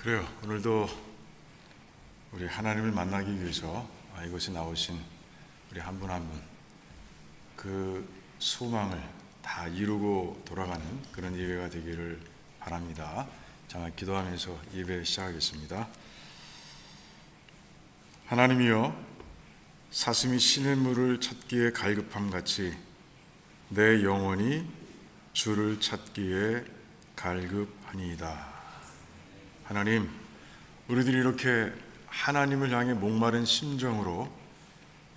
그래요. 오늘도 우리 하나님을 만나기 위해서 이곳에 나오신 우리 한 분 한 분 그 소망을 다 이루고 돌아가는 그런 예배가 되기를 바랍니다. 자, 기도하면서 예배 시작하겠습니다. 하나님이여, 사슴이 시냇물을 찾기에 갈급함같이 내 영혼이 주를 찾기에 갈급하니이다. 하나님, 우리들이 이렇게 하나님을 향해 목마른 심정으로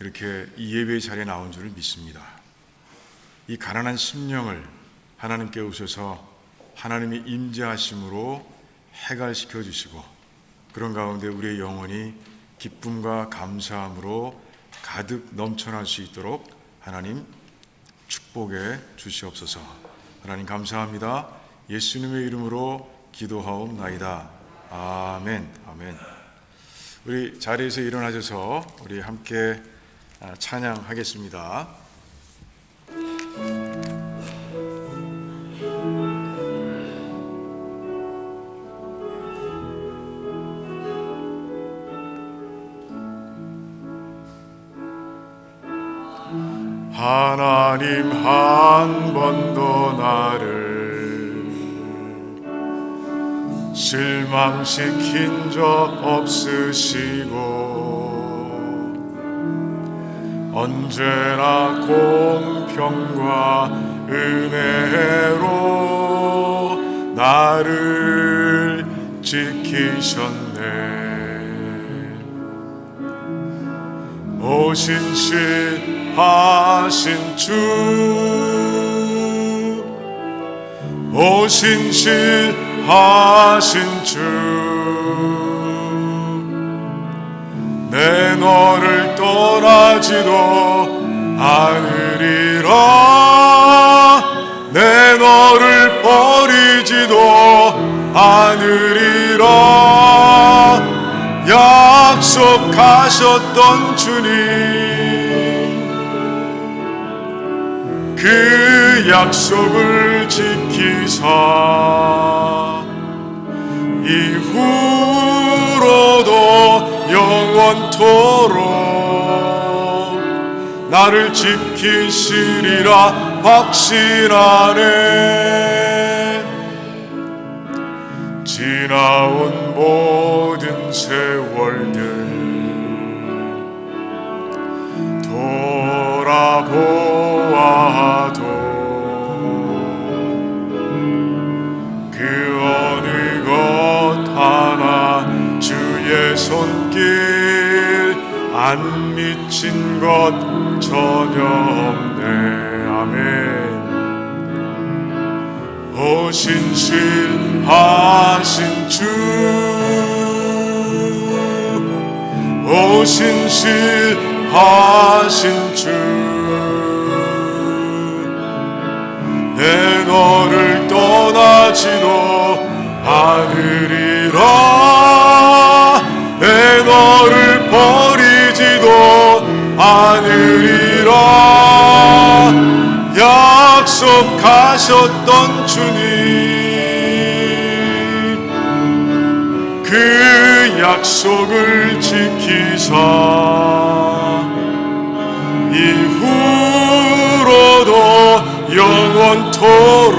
이렇게 이 예배의 자리에 나온 줄을 믿습니다. 이 가난한 심령을 하나님께 오셔서 하나님의 임재하심으로 해갈시켜 주시고, 그런 가운데 우리의 영혼이 기쁨과 감사함으로 가득 넘쳐날 수 있도록 하나님 축복해 주시옵소서. 하나님 감사합니다. 예수님의 이름으로 기도하옵나이다. 아멘. 아멘. 우리 자리에서 일어나셔서 우리 함께 찬양하겠습니다. 하나님 한 번도 나를 실망시킨 적 없으시고 언제나 공평과 은혜로 나를 지키셨네. 오신실하신 주, 오신실하신 주, 내 너를 떠나지도 않으리라. 내 너를 버리지도 않으리라. 약속하셨던 주님, 그 약속을 지키사 이후로도 영원토록 나를 지키시리라 확신하네. 지나온 모든 세월들 돌아보아도 그 어느 것 하나 주의 손길 안 미친 것 전혀 없네. 아멘. 오신실하신 주, 오신실하신 주, 내 너를 떠나지도 않으리라. 내 너를 버리지도 않으리라. 약속하셨던 주님, 그 약속을 지키사 이후로도 영원토록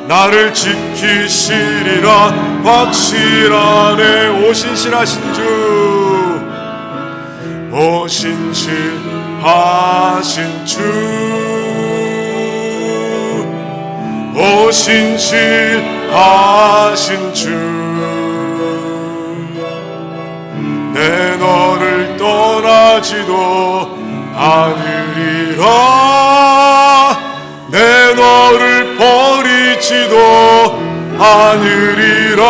나를 지키시리라 확실하네. 오신실하신 주, 오신실하신 주, 오신실하신 주, 내 너를 떠나지도 않으리라. 내 너를 버리지도 않으리라.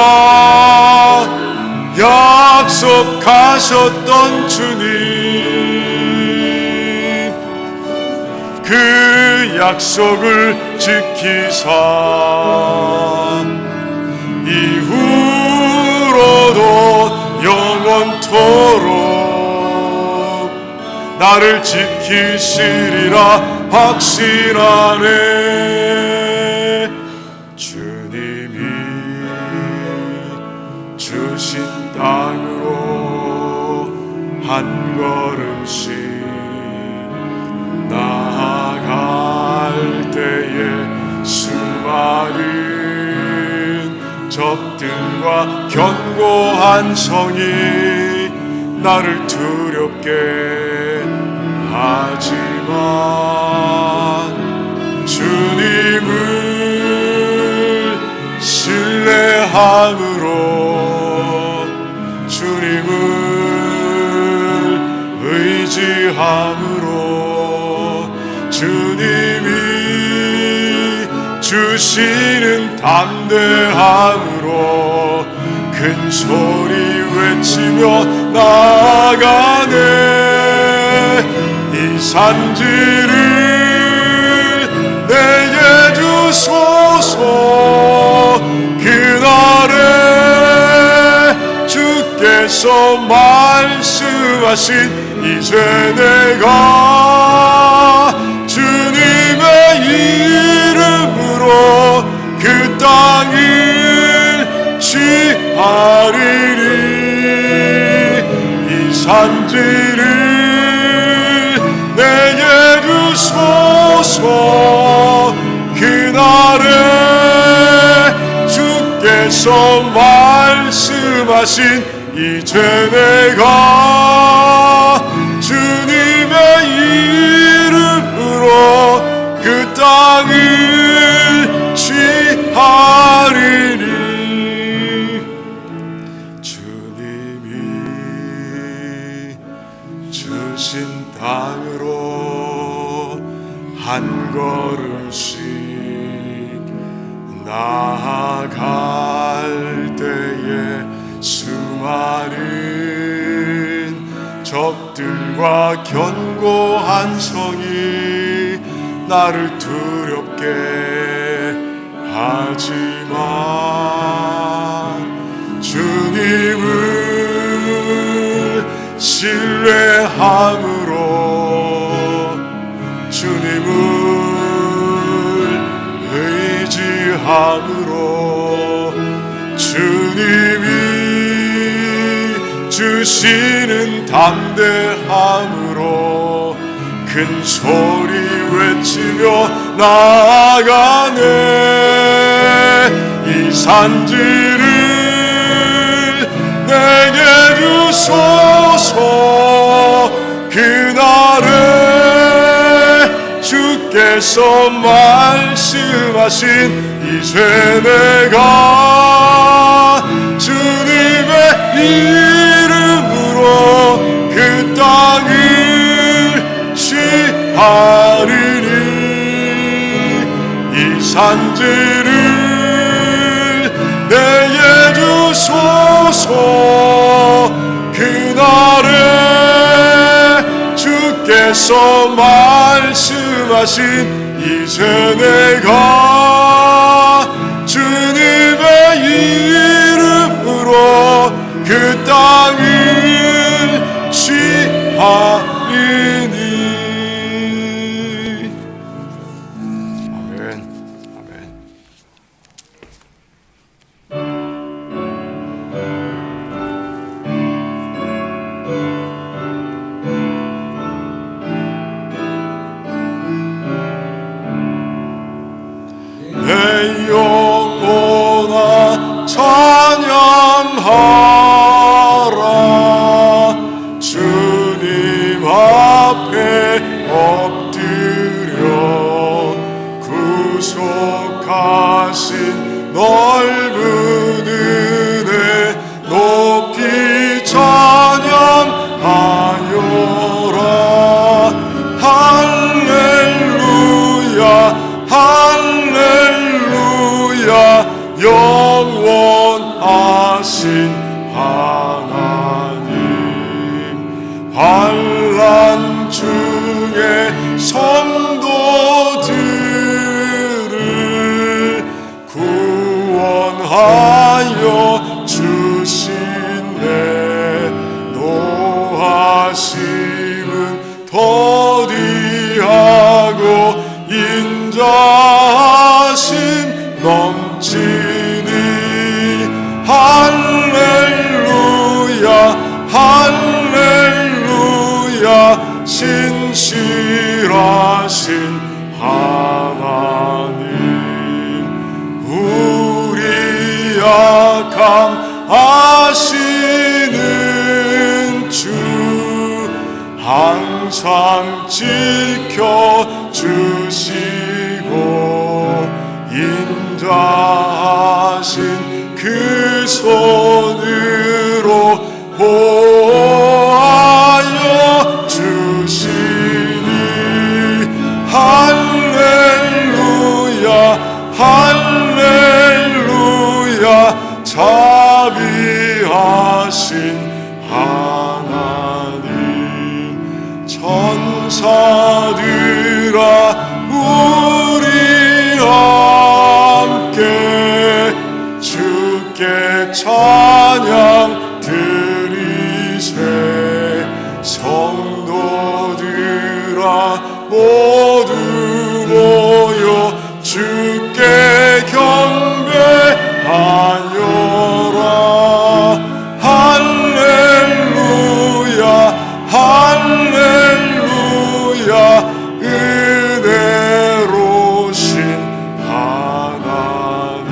약속하셨던 주님, 그 약속을 지키사 이후로도 영원토록 나를 지키시리라 확신하네. 주님이 주신 땅으로 한 걸음씩 나아갈 때에 수많은 적들과 견고한 성이 나를 두렵게 하지만 주님을 신뢰함으로 주님을 의지함으로 주님이 주시는 담대함으로 큰 소리 외치며 나아가네. 이 산지를 내게 주소서. 그날에 주께서 말씀하신 이제 내가 주님의 이름으로 그 땅을 취하리니 이 산지를 내게 주소서. 그날에 주께서 말씀하신 이제 내가 주님의 이름으로 그 땅을 취하리니 주님이 주신 땅으로 한 걸음씩 나아갈 때에 수많은 적들과 견고한 성이 나를 두렵게 하지만 주님을 신뢰함으로 주님을 의지함으로 주님이 주시는 담대함으로 큰 소리 외치며 나아가네. 이 산지를 내게 주소서. 그날에 주께서 말씀하신 이제 내가 주님의 이름으로 그 땅을 취하리니 이 산지를 내게 주소서. 그날에 주께서 말씀하신 이제 내가 주님의 이름으로 그 땅을 취하리니. 아멘. 아멘. 내 영혼아 찬양하라. 주님 앞에 엎드려 구속하신 넓은 은혜 높이 찬양하여라. 할렐루야 할렐루야. 영원하신 하나님 환난 중에 성도들을 구원하여 주시네. 노하심은 더디하고 인자하심 넘치니 할렐루야 신실하신 하나님, 우리 약함 아시는 주, 항상 지켜주시고 인자하신 그 손으로 보호하여 주시니 할렐루야 할렐루야. 자비하신 하나님, 천사들아 우리 함께 주께 찬양 드리세. 성도들아 모두 모여 주께 경배하여라. 할렐루야 할렐루야. 은혜로신 하나님,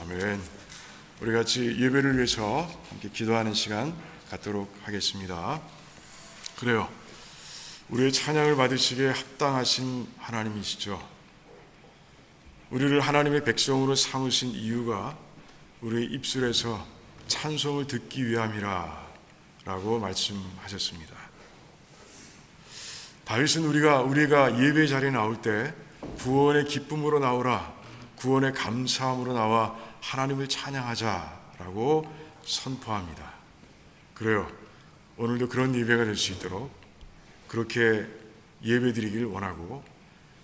아멘. 우리 같이 예배를 위해서 함께 기도하는 시간 갖도록 하겠습니다. 그래요, 우리의 찬양을 받으시기에 합당하신 하나님이시죠. 우리를 하나님의 백성으로 삼으신 이유가 우리의 입술에서 찬송을 듣기 위함이라 라고 말씀하셨습니다. 다윗은 우리가 예배 자리에 나올 때 구원의 기쁨으로 나오라, 구원의 감사함으로 나와 하나님을 찬양하자라고 선포합니다. 그래요, 오늘도 그런 예배가 될 수 있도록 그렇게 예배드리길 원하고,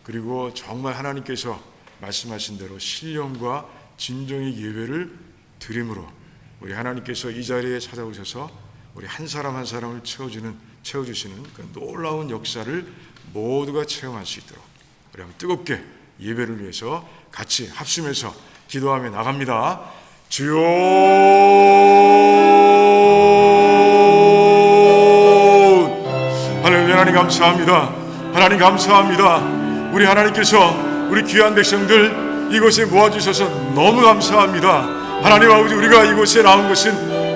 그리고 정말 하나님께서 말씀하신 대로 신령과 진정의 예배를 드림으로 우리 하나님께서 이 자리에 찾아오셔서 우리 한 사람 한 사람을 채워주시는 그 놀라운 역사를 모두가 체험할 수 있도록 우리 한번 뜨겁게 예배를 위해서 같이 합심해서 기도하며 나갑니다. 주여, 할렐루야. 하나님 감사합니다. 하나님 감사합니다. 우리 하나님께서 우리 귀한 백성들 이곳에 모아주셔서 너무 감사합니다. 하나님 아버지, 우리가 이곳에 나온 것은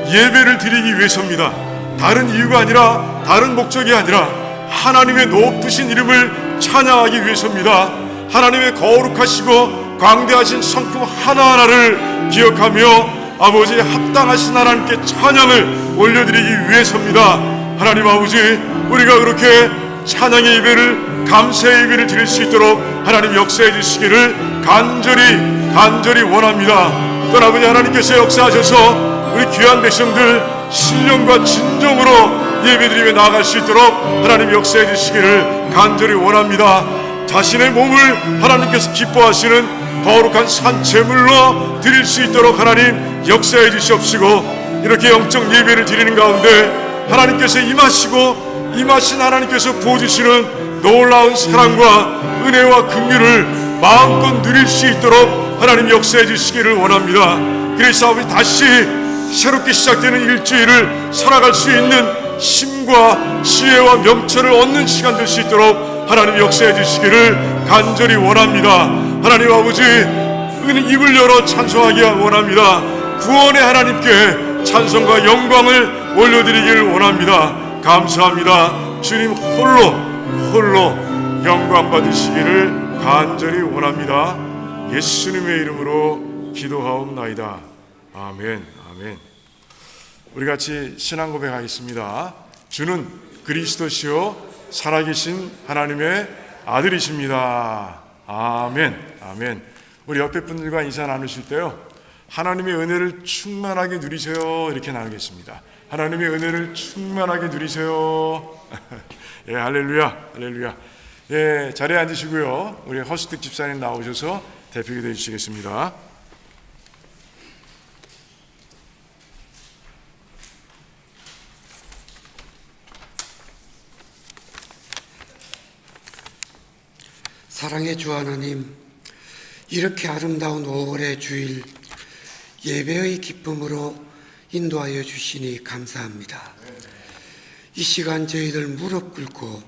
예배를 드리기 위해서입니다. 다른 이유가 아니라, 다른 목적이 아니라 하나님의 높으신 이름을 찬양하기 위해서입니다. 하나님의 거룩하시고 광대하신 성품 하나하나를 기억하며 아버지 합당하신 하나님께 찬양을 올려드리기 위해서입니다. 하나님 아버지, 우리가 그렇게 찬양의 예배를, 감사의 예배를 드릴 수 있도록 하나님 역사해 주시기를 간절히 원합니다. 또 아버지 하나님께서 역사하셔서 우리 귀한 백성들 신령과 진정으로 예배드리며 나아갈 수 있도록 하나님 역사해 주시기를 간절히 원합니다. 자신의 몸을 하나님께서 기뻐하시는 거룩한 산제물로 드릴 수 있도록 하나님 역사해 주시옵시고, 이렇게 영적 예배를 드리는 가운데 하나님께서 임하신 하나님께서 부어주시는 놀라운 사랑과 은혜와 긍휼을 마음껏 누릴 수 있도록 하나님 역사해 주시기를 원합니다. 그래서 아버지, 다시 새롭게 시작되는 일주일을 살아갈 수 있는 힘과 지혜와 명철을 얻는 시간 될 수 있도록 하나님 역사해 주시기를 간절히 원합니다. 하나님 아버지, 입을 열어 찬송하기 원합니다. 구원의 하나님께 찬송과 영광을 올려드리기를 원합니다. 감사합니다. 주님 홀로 영광 받으시기를 간절히 원합니다. 예수님의 이름으로 기도하옵나이다. 아멘. 아멘. 우리 같이 신앙 고백하겠습니다. 주는 그리스도시요 살아계신 하나님의 아들이십니다. 아멘. 아멘. 우리 옆에 분들과 인사 나누실 때요, 하나님의 은혜를 충만하게 누리세요 이렇게 나누겠습니다. 하나님의 은혜를 충만하게 누리세요. 예, 할렐루야, 할렐루야. 예, 자리에 앉으시고요, 우리 허스특 집사님 나오셔서 대표기도 해주시겠습니다. 사랑의 주 하나님, 이렇게 아름다운 5월의 주일 예배의 기쁨으로 인도하여 주시니 감사합니다. 이 시간 저희들 무릎 꿇고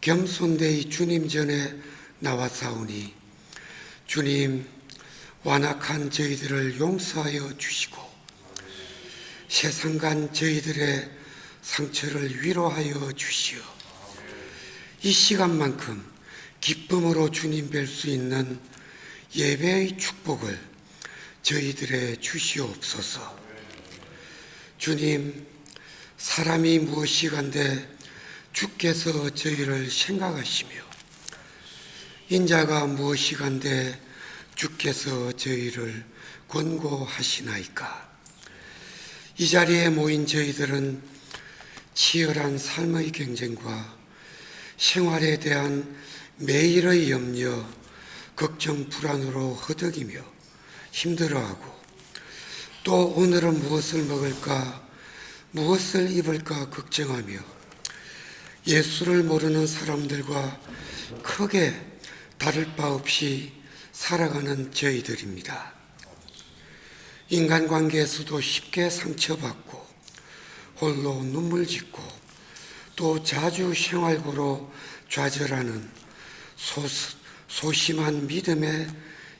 겸손되이 주님 전에 나와사오니 주님 완악한 저희들을 용서하여 주시고 세상간 저희들의 상처를 위로하여 주시어 이 시간만큼 기쁨으로 주님 뵐 수 있는 예배의 축복을 저희들의 주시옵소서. 주님, 사람이 무엇이간데 주께서 저희를 생각하시며 인자가 무엇이간데 주께서 저희를 권고하시나이까. 이 자리에 모인 저희들은 치열한 삶의 경쟁과 생활에 대한 매일의 염려, 걱정, 불안으로 허덕이며 힘들어하고 또 오늘은 무엇을 먹을까, 무엇을 입을까 걱정하며 예수를 모르는 사람들과 크게 다를 바 없이 살아가는 저희들입니다. 인간관계에서도 쉽게 상처받고 홀로 눈물 짓고 또 자주 생활고로 좌절하는 소심한 믿음의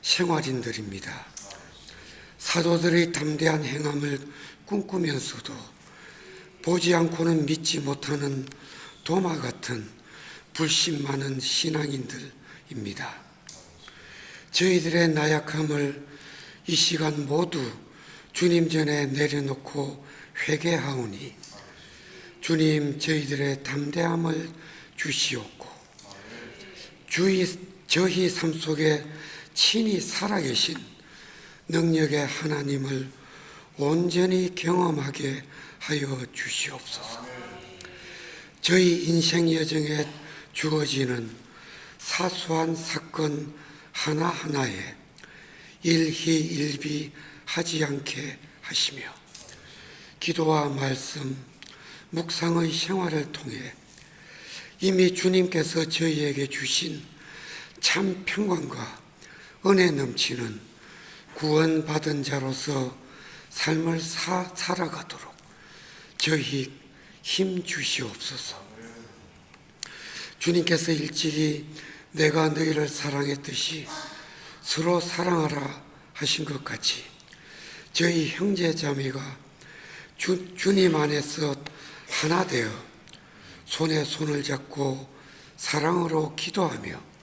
생활인들입니다. 사도들의 담대한 행함을 꿈꾸면서도 보지 않고는 믿지 못하는 도마 같은 불신 많은 신앙인들입니다. 저희들의 나약함을 이 시간 모두 주님 전에 내려놓고 회개하오니 주님 저희들의 담대함을 주시옵고 저희 삶 속에 친히 살아계신 능력의 하나님을 온전히 경험하게 하여 주시옵소서. 저희 인생 여정에 주어지는 사소한 사건 하나하나에 일희일비하지 않게 하시며 기도와 말씀, 묵상의 생활을 통해 이미 주님께서 저희에게 주신 참 평강과 은혜 넘치는 구원받은 자로서 삶을 살아가도록 저희 힘 주시옵소서. 주님께서 일찍이 내가 너희를 사랑했듯이 서로 사랑하라 하신 것 같이 저희 형제 자매가 주님 안에서 하나 되어 손에 손을 잡고 사랑으로 기도하며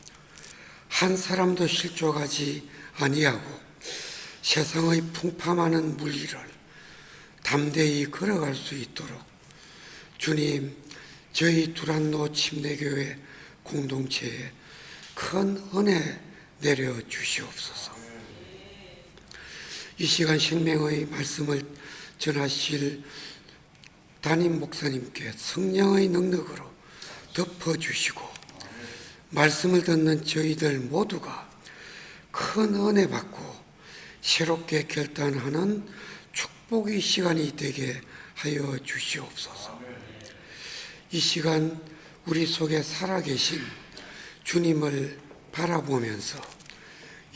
한 사람도 실족하지 아니하고 세상의 풍파많은 물길을 담대히 걸어갈 수 있도록 주님 저희 두란노 침례교회 공동체에 큰 은혜 내려 주시옵소서. 이 시간 생명의 말씀을 전하실 담임 목사님께 성령의 능력으로 덮어주시고 말씀을 듣는 저희들 모두가 큰 은혜 받고 새롭게 결단하는 축복의 시간이 되게 하여 주시옵소서. 이 시간 우리 속에 살아계신 주님을 바라보면서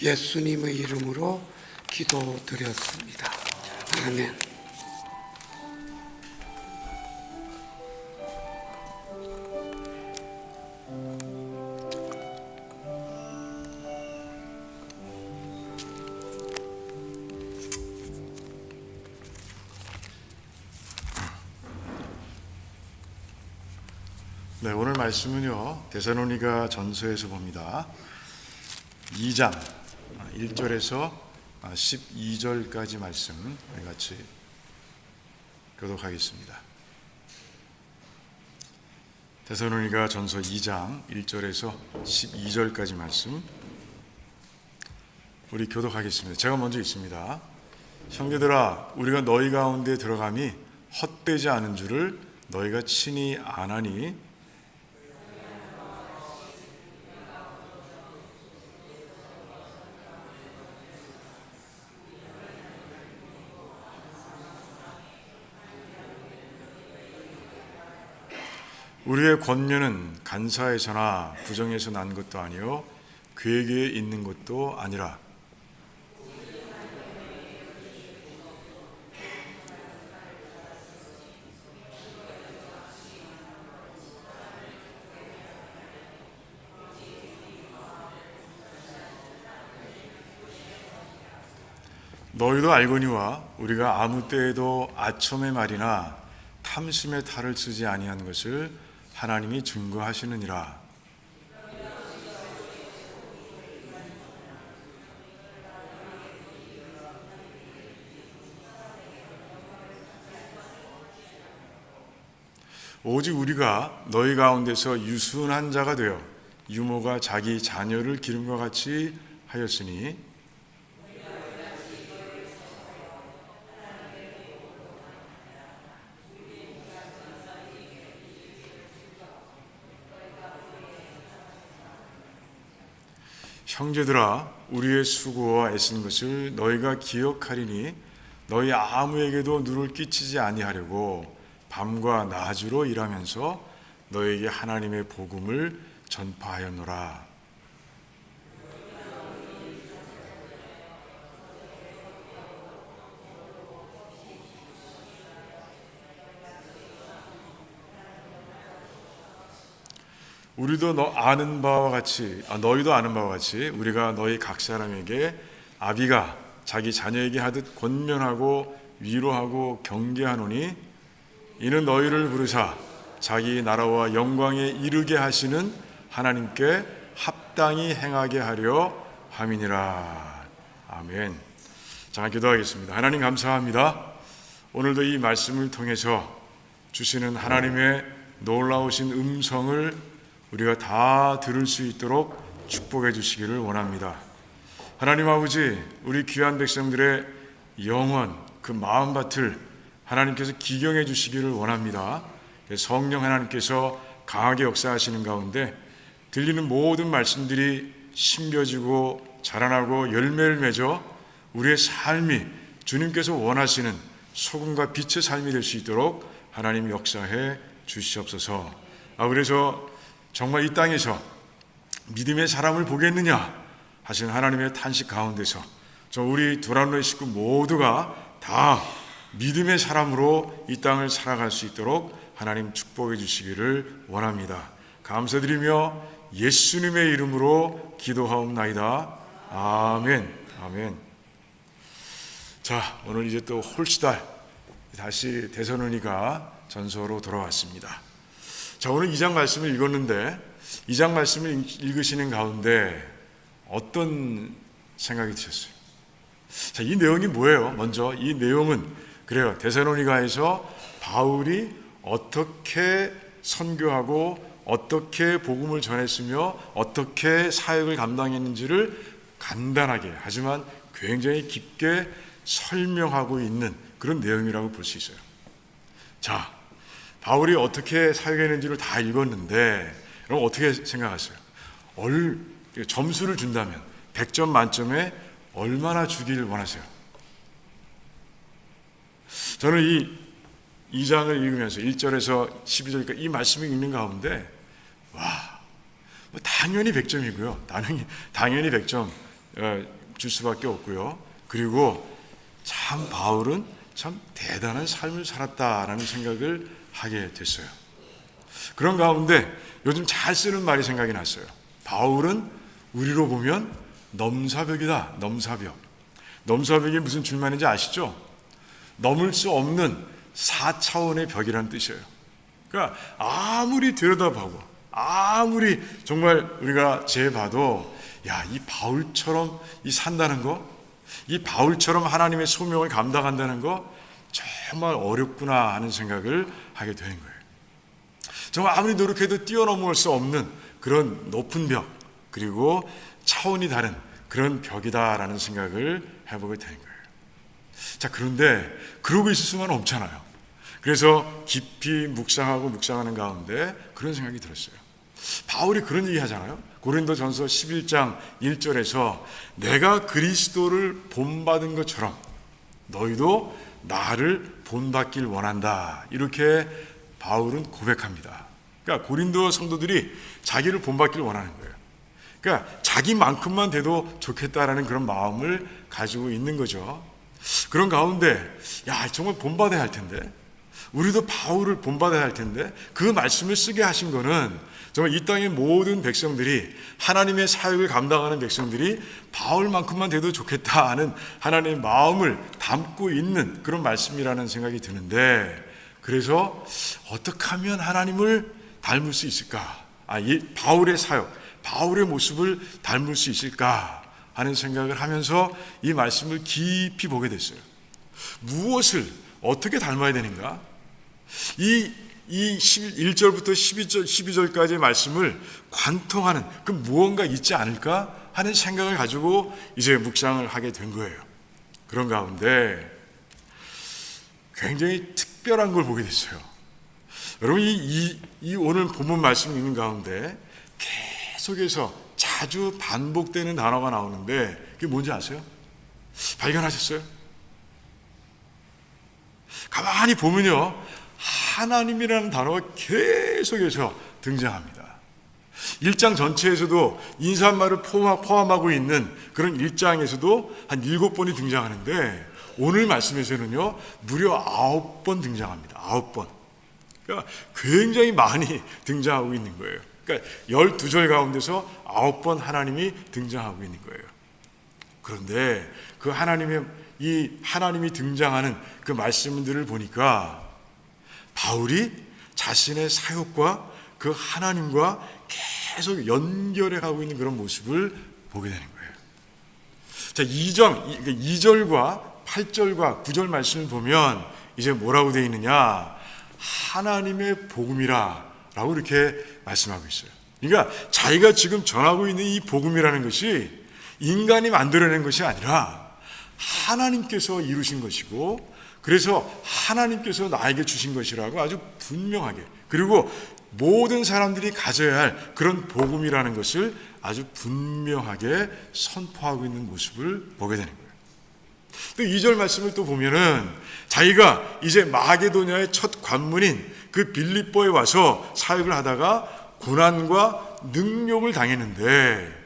예수님의 이름으로 기도드렸습니다. 아멘. 네, 오늘 말씀은요 데살로니가 전서에서 봅니다. 2장 1절에서 12절까지 말씀 우리 같이 교독하겠습니다. 데살로니가 전서 2장 1절에서 12절까지 말씀 우리 교독하겠습니다. 제가 먼저 읽습니다. 형제들아, 우리가 너희 가운데 들어감이 헛되지 않은 줄을 너희가 친히 아나니 우리의 권면은 간사에서나 부정에서 난 것도 아니요 괴계에 있는 것도 아니라 너희도 알거니와 우리가 아무 때에도 아첨의 말이나 탐심의 탈을 쓰지 아니한 것을 하나님이 증거하시느니라. 오직 우리가 너희 가운데서 유순한 자가 되어 유모가 자기 자녀를 기름과 같이 하였으니 형제들아 우리의 수고와 애쓴 것을 너희가 기억하리니 너희 아무에게도 누를 끼치지 아니하려고 밤과 낮으로 일하면서 너에게 하나님의 복음을 전파하였노라. 우리도 너희도 아는 바와 같이 우리가 너희 각 사람에게 아비가 자기 자녀에게 하듯 권면하고 위로하고 경계하노니 이는 너희를 부르사 자기 나라와 영광에 이르게 하시는 하나님께 합당히 행하게 하려 함이니라. 아멘. 자, 기도하겠습니다. 하나님 감사합니다. 오늘도 이 말씀을 통해서 주시는 하나님의 놀라우신 음성을 우리가 다 들을 수 있도록 축복해 주시기를 원합니다. 하나님 아버지, 우리 귀한 백성들의 영혼, 그 마음밭을 하나님께서 기경해 주시기를 원합니다. 성령 하나님께서 강하게 역사하시는 가운데 들리는 모든 말씀들이 심겨지고 자라나고 열매를 맺어 우리의 삶이 주님께서 원하시는 소금과 빛의 삶이 될 수 있도록 하나님 역사해 주시옵소서. 그래서 정말 이 땅에서 믿음의 사람을 보겠느냐 하신 하나님의 탄식 가운데서 우리 두란노의 식구 모두가 다 믿음의 사람으로 이 땅을 살아갈 수 있도록 하나님 축복해 주시기를 원합니다. 감사드리며 예수님의 이름으로 기도하옵나이다. 아멘. 아멘. 자, 오늘 이제 또 홀수달 다시 데살로니가 전서로 돌아왔습니다. 자, 오늘 2장 말씀을 읽었는데 2장 말씀을 읽으시는 가운데 어떤 생각이 드셨어요? 자, 이 내용이 뭐예요? 먼저 이 내용은 그래요. 데살로니가에서 바울이 어떻게 선교하고 어떻게 복음을 전했으며 어떻게 사역을 감당했는지를 간단하게 하지만 굉장히 깊게 설명하고 있는 그런 내용이라고 볼 수 있어요. 자, 바울이 어떻게 사역했는지를 다 읽었는데 그럼 어떻게 생각하세요? 점수를 준다면 100점 만점에 얼마나 주기를 원하세요? 저는 이 2장을 읽으면서 1절에서 12절까지 이 말씀을 읽는 가운데 당연히 100점이고요. 당연히 100점 줄 수밖에 없고요. 그리고 참 바울은 참 대단한 삶을 살았다라는 생각을 하게 됐어요. 그런 가운데 요즘 잘 쓰는 말이 생각이 났어요. 바울은 우리로 보면 넘사벽이다. 넘사벽. 넘사벽이 무슨 줄말인지 아시죠? 넘을 수 없는 4차원의 벽이라는 뜻이에요. 그러니까 아무리 들여다보고 아무리 정말 우리가 재봐도 이 바울처럼 산다는 거, 이 바울처럼 하나님의 소명을 감당한다는 거 정말 어렵구나 하는 생각을 하게 되는 거예요. 정말 아무리 노력해도 뛰어넘을 수 없는 그런 높은 벽, 그리고 차원이 다른 그런 벽이다라는 생각을 해보게 되는 거예요. 자, 그런데 그러고 있을 수만 없잖아요. 그래서 깊이 묵상하는 가운데 그런 생각이 들었어요. 바울이 그런 얘기 하잖아요. 고린도전서 11장 1절에서 내가 그리스도를 본받은 것처럼 너희도 나를 본받길 원한다. 이렇게 바울은 고백합니다. 그러니까 고린도 성도들이 자기를 본받길 원하는 거예요. 그러니까 자기만큼만 돼도 좋겠다라는 그런 마음을 가지고 있는 거죠. 그런 가운데 정말 본받아야 할 텐데 우리도 바울을 본받아야 할 텐데 그 말씀을 쓰게 하신 거는 정말 이 땅의 모든 백성들이, 하나님의 사역을 감당하는 백성들이 바울만큼만 돼도 좋겠다 하는 하나님의 마음을 담고 있는 그런 말씀이라는 생각이 드는데, 그래서 어떻게 하면 하나님을 닮을 수 있을까? 이 바울의 사역, 바울의 모습을 닮을 수 있을까 하는 생각을 하면서 이 말씀을 깊이 보게 됐어요. 무엇을 어떻게 닮아야 되는가? 이 1절부터 12절까지의 말씀을 관통하는 그 무언가 있지 않을까 하는 생각을 가지고 이제 묵상을 하게 된 거예요. 그런 가운데 굉장히 특별한 걸 보게 됐어요. 여러분, 이 오늘 본문 말씀 읽는 가운데 계속해서 자주 반복되는 단어가 나오는데 그게 뭔지 아세요? 발견하셨어요? 가만히 보면요, 하나님이라는 단어가 계속해서 등장합니다. 1장 전체에서도 인사말을 포함하고 있는 그런 1장에서도 한 7번이 등장하는데 오늘 말씀에서는요 무려 9번 등장합니다. 9번. 그러니까 굉장히 많이 등장하고 있는 거예요. 그러니까 12절 가운데서 9번 하나님이 등장하고 있는 거예요. 그런데 그 하나님이 등장하는 그 말씀들을 보니까 바울이 자신의 사역과 그 하나님과 계속 연결해 가고 있는 그런 모습을 보게 되는 거예요. 자, 2절과 8절과 9절 말씀을 보면 이제 뭐라고 되어 있느냐? 하나님의 복음이라고 이렇게 말씀하고 있어요. 그러니까 자기가 지금 전하고 있는 이 복음이라는 것이 인간이 만들어낸 것이 아니라 하나님께서 이루신 것이고, 그래서 하나님께서 나에게 주신 것이라고 아주 분명하게, 그리고 모든 사람들이 가져야 할 그런 복음이라는 것을 아주 분명하게 선포하고 있는 모습을 보게 되는 거예요. 또 2절 말씀을 또 보면은 자기가 이제 마게도냐의 첫 관문인 그 빌립보에 와서 사역을 하다가 고난과 능욕을 당했는데,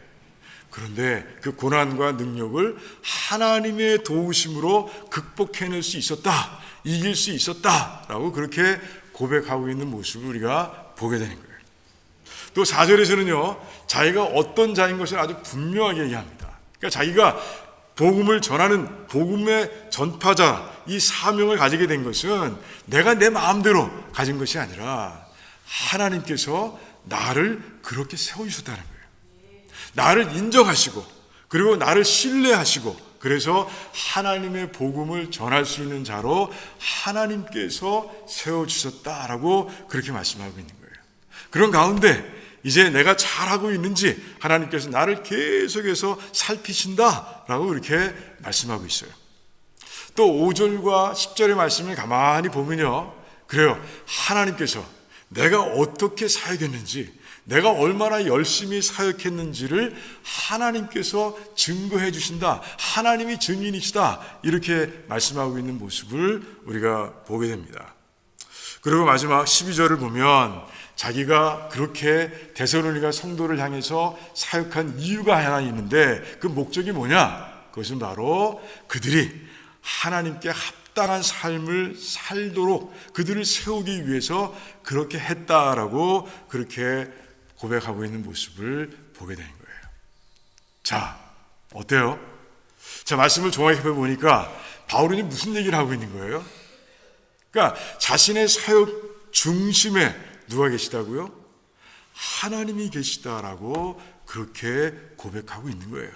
그런데 그 고난과 능력을 하나님의 도우심으로 극복해낼 수 있었다, 이길 수 있었다라고 그렇게 고백하고 있는 모습을 우리가 보게 되는 거예요. 또 4절에서는요 자기가 어떤 자인 것을 아주 분명하게 얘기합니다. 그러니까 자기가 복음을 전하는 복음의 전파자, 이 사명을 가지게 된 것은 내가 내 마음대로 가진 것이 아니라 하나님께서 나를 그렇게 세워주셨다는 거예요. 나를 인정하시고 그리고 나를 신뢰하시고, 그래서 하나님의 복음을 전할 수 있는 자로 하나님께서 세워주셨다라고 그렇게 말씀하고 있는 거예요. 그런 가운데 이제 내가 잘하고 있는지 하나님께서 나를 계속해서 살피신다라고 그렇게 말씀하고 있어요. 또 5절과 10절의 말씀을 가만히 보면요, 그래요, 하나님께서 내가 어떻게 사역했는지, 내가 얼마나 열심히 사역했는지를 하나님께서 증거해 주신다, 하나님이 증인이시다, 이렇게 말씀하고 있는 모습을 우리가 보게 됩니다. 그리고 마지막 12절을 보면 자기가 그렇게 데살로니가 성도를 향해서 사역한 이유가 하나 있는데 그 목적이 뭐냐? 그것은 바로 그들이 하나님께 합당한 삶을 살도록 그들을 세우기 위해서 그렇게 했다라고 그렇게 고백하고 있는 모습을 보게 되는 거예요. 자, 어때요? 자, 말씀을 종합해 보니까 바울은 무슨 얘기를 하고 있는 거예요? 그러니까 자신의 사역 중심에 누가 계시다고요? 하나님이 계시다라고 그렇게 고백하고 있는 거예요.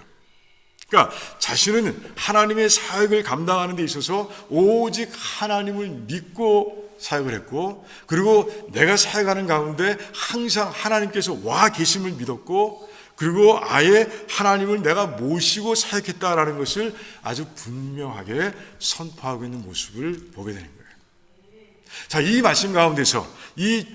그러니까 자신은 하나님의 사역을 감당하는 데 있어서 오직 하나님을 믿고 사역을 했고, 그리고 내가 사역하는 가운데 항상 하나님께서 와 계심을 믿었고, 그리고 아예 하나님을 내가 모시고 사역했다라는 것을 아주 분명하게 선포하고 있는 모습을 보게 되는 거예요. 자, 이 말씀 가운데서 이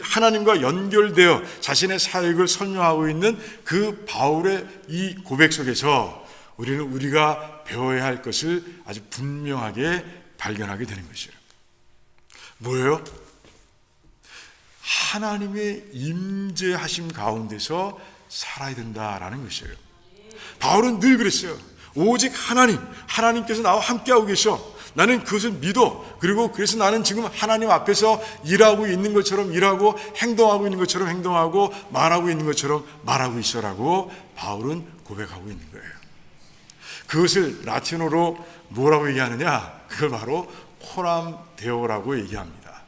하나님과 연결되어 자신의 사역을 설명하고 있는 그 바울의 이 고백 속에서 우리는 우리가 배워야 할 것을 아주 분명하게 발견하게 되는 것이에요. 뭐예요? 하나님의 임재하심 가운데서 살아야 된다라는 것이에요. 바울은 늘 그랬어요. 오직 하나님께서 나와 함께하고 계셔. 나는 그것을 믿어. 그리고 그래서 나는 지금 하나님 앞에서 일하고 있는 것처럼 일하고 행동하고 있는 것처럼 행동하고 말하고 있는 것처럼 말하고 있어라고 바울은 고백하고 있는 거예요. 그것을 라틴어로 뭐라고 얘기하느냐? 그걸 바로 코람 데오라고 얘기합니다.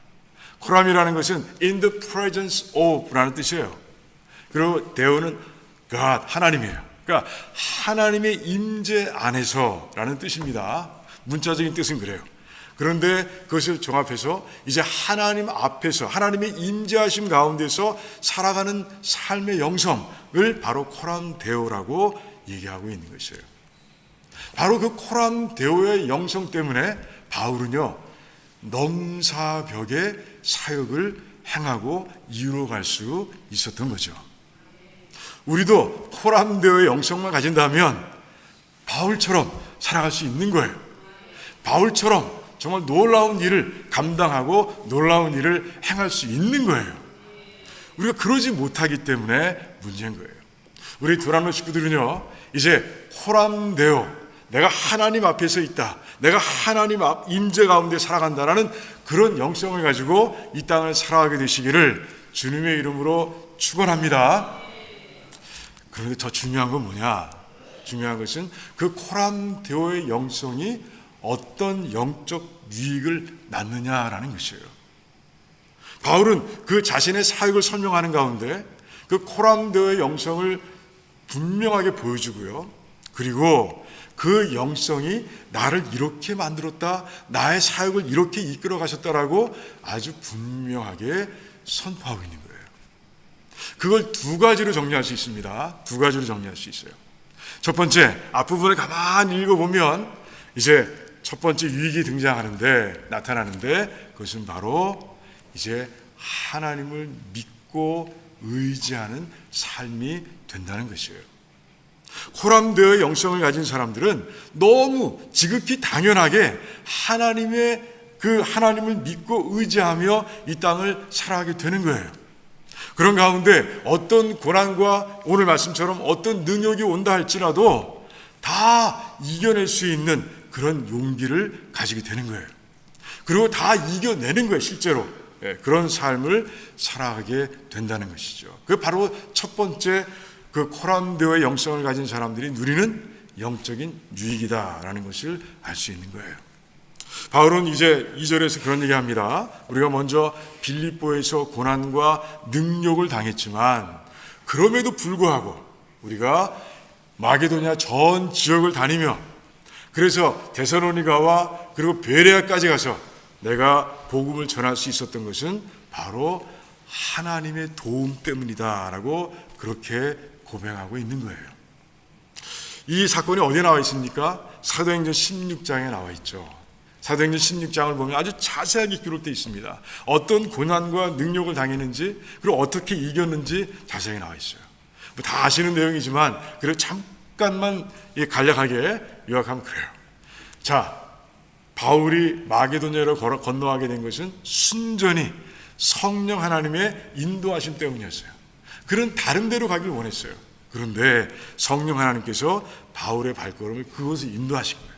코람이라는 것은 in the presence of라는 뜻이에요. 그리고 데오는 God, 하나님이에요. 그러니까 하나님의 임재 안에서라는 뜻입니다. 문자적인 뜻은 그래요. 그런데 그것을 종합해서 이제 하나님 앞에서 하나님의 임재하심 가운데서 살아가는 삶의 영성을 바로 코람 데오라고 얘기하고 있는 것이에요. 바로 그 코람 데오의 영성 때문에 바울은요 넘사벽의 사역을 행하고 이루어갈 수 있었던 거죠. 우리도 코람 데오의 영성만 가진다면 바울처럼 살아갈 수 있는 거예요. 바울처럼 정말 놀라운 일을 감당하고 놀라운 일을 행할 수 있는 거예요. 우리가 그러지 못하기 때문에 문제인 거예요. 우리 두란노 식구들은요 이제 코람 데오, 내가 하나님 앞에 서 있다, 내가 하나님 앞 임재 가운데 살아간다라는 그런 영성을 가지고 이 땅을 살아가게 되시기를 주님의 이름으로 축원합니다. 그런데 더 중요한 건 뭐냐? 중요한 것은 그 코람 데오의 영성이 어떤 영적 유익을 낳느냐라는 것이에요. 바울은 그 자신의 사역을 설명하는 가운데 그 코람 데오의 영성을 분명하게 보여주고요. 그리고 그 영성이 나를 이렇게 만들었다, 나의 사역을 이렇게 이끌어 가셨다라고 아주 분명하게 선포하고 있는 거예요. 그걸 두 가지로 정리할 수 있습니다. 두 가지로 정리할 수 있어요. 첫 번째, 앞부분을 가만히 읽어보면 이제 첫 번째 유익이 등장하는데, 나타나는데 그것은 바로 이제 하나님을 믿고 의지하는 삶이 된다는 것이에요. 코람 데오의 영성을 가진 사람들은 너무 지극히 당연하게 하나님을 믿고 의지하며 이 땅을 살아가게 되는 거예요. 그런 가운데 어떤 고난과 오늘 말씀처럼 어떤 능력이 온다 할지라도 다 이겨낼 수 있는 그런 용기를 가지게 되는 거예요. 그리고 다 이겨내는 거예요, 실제로. 그런 삶을 살아가게 된다는 것이죠. 그게 바로 첫 번째 그 코람 데오의 영성을 가진 사람들이 누리는 영적인 유익이다라는 것을 알 수 있는 거예요. 바울은 이제 2절에서 그런 얘기합니다. 우리가 먼저 빌립보에서 고난과 능욕을 당했지만 그럼에도 불구하고 우리가 마게도냐 전 지역을 다니며 그래서 데살로니가와 그리고 베레아까지 가서 내가 복음을 전할 수 있었던 것은 바로 하나님의 도움 때문이다라고 그렇게 고백하고 있는 거예요. 이 사건이 어디에 나와 있습니까? 사도행전 16장에 나와 있죠. 사도행전 16장을 보면 아주 자세하게 기록되어 있습니다. 어떤 고난과 능력을 당했는지 그리고 어떻게 이겼는지 자세히 나와 있어요. 다 아시는 내용이지만 그래도 잠깐만 간략하게 요약하면 그래요. 자, 바울이 마게도냐로 건너가게 된 것은 순전히 성령 하나님의 인도하심 때문이었어요. 그는 다른 데로 가길 원했어요. 그런데 성령 하나님께서 바울의 발걸음을 그곳에 인도하신 거예요.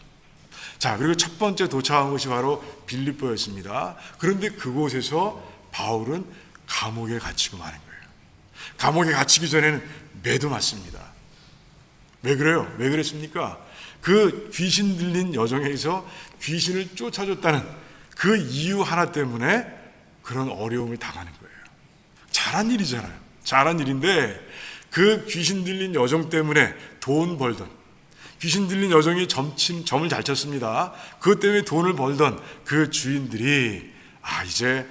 자, 그리고 첫 번째 도착한 것이 바로 빌립보였습니다. 그런데 그곳에서 바울은 감옥에 갇히고 마는 거예요. 감옥에 갇히기 전에는 매도 맞습니다. 왜 그래요? 왜 그랬습니까? 그 귀신 들린 여정에서 귀신을 쫓아줬다는 그 이유 하나 때문에 그런 어려움을 당하는 거예요. 잘한 일이잖아요. 잘한 일인데 그 귀신 들린 여정 때문에 돈 벌던, 귀신 들린 여정이 점을 잘 쳤습니다. 그것 때문에 돈을 벌던 그 주인들이 이제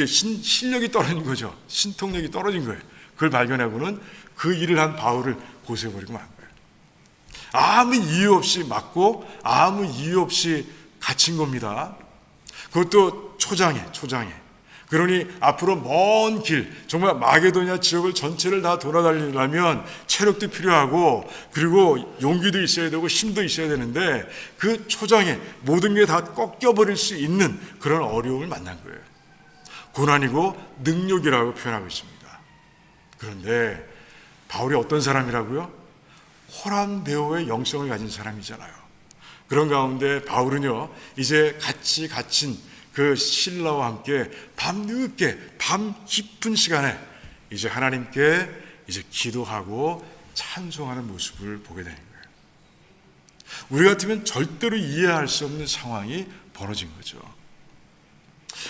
실력이 떨어진 거죠. 신통력이 떨어진 거예요. 그걸 발견하고는 그 일을 한 바울을 고소해버리고 만 거예요. 아무 이유 없이 맞고 아무 이유 없이 갇힌 겁니다. 그것도 초장에. 그러니 앞으로 먼 길, 정말 마게도냐 지역을 전체를 다 돌아다니려면 체력도 필요하고 그리고 용기도 있어야 되고 힘도 있어야 되는데 그 초장에 모든 게 다 꺾여버릴 수 있는 그런 어려움을 만난 거예요. 고난이고 능력이라고 표현하고 있습니다. 그런데 바울이 어떤 사람이라고요? 코람 데오의 영성을 가진 사람이잖아요. 그런 가운데 바울은요, 이제 같이 갇힌 그 신라와 함께 밤늦게, 밤 깊은 시간에 이제 하나님께 이제 기도하고 찬송하는 모습을 보게 되는 거예요. 우리 같으면 절대로 이해할 수 없는 상황이 벌어진 거죠.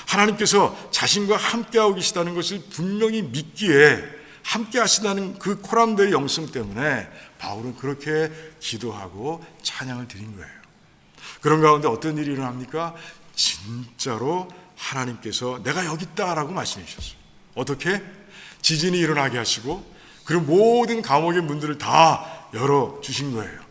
하나님께서 자신과 함께하고 계시다는 것을 분명히 믿기에 함께 하시다는 그 코람데의 영성 때문에 바울은 그렇게 기도하고 찬양을 드린 거예요. 그런 가운데 어떤 일이 일어납니까? 진짜로 하나님께서 내가 여기 있다라고 말씀해 주셨어요. 어떻게? 지진이 일어나게 하시고 그리고 모든 감옥의 문들을 다 열어주신 거예요.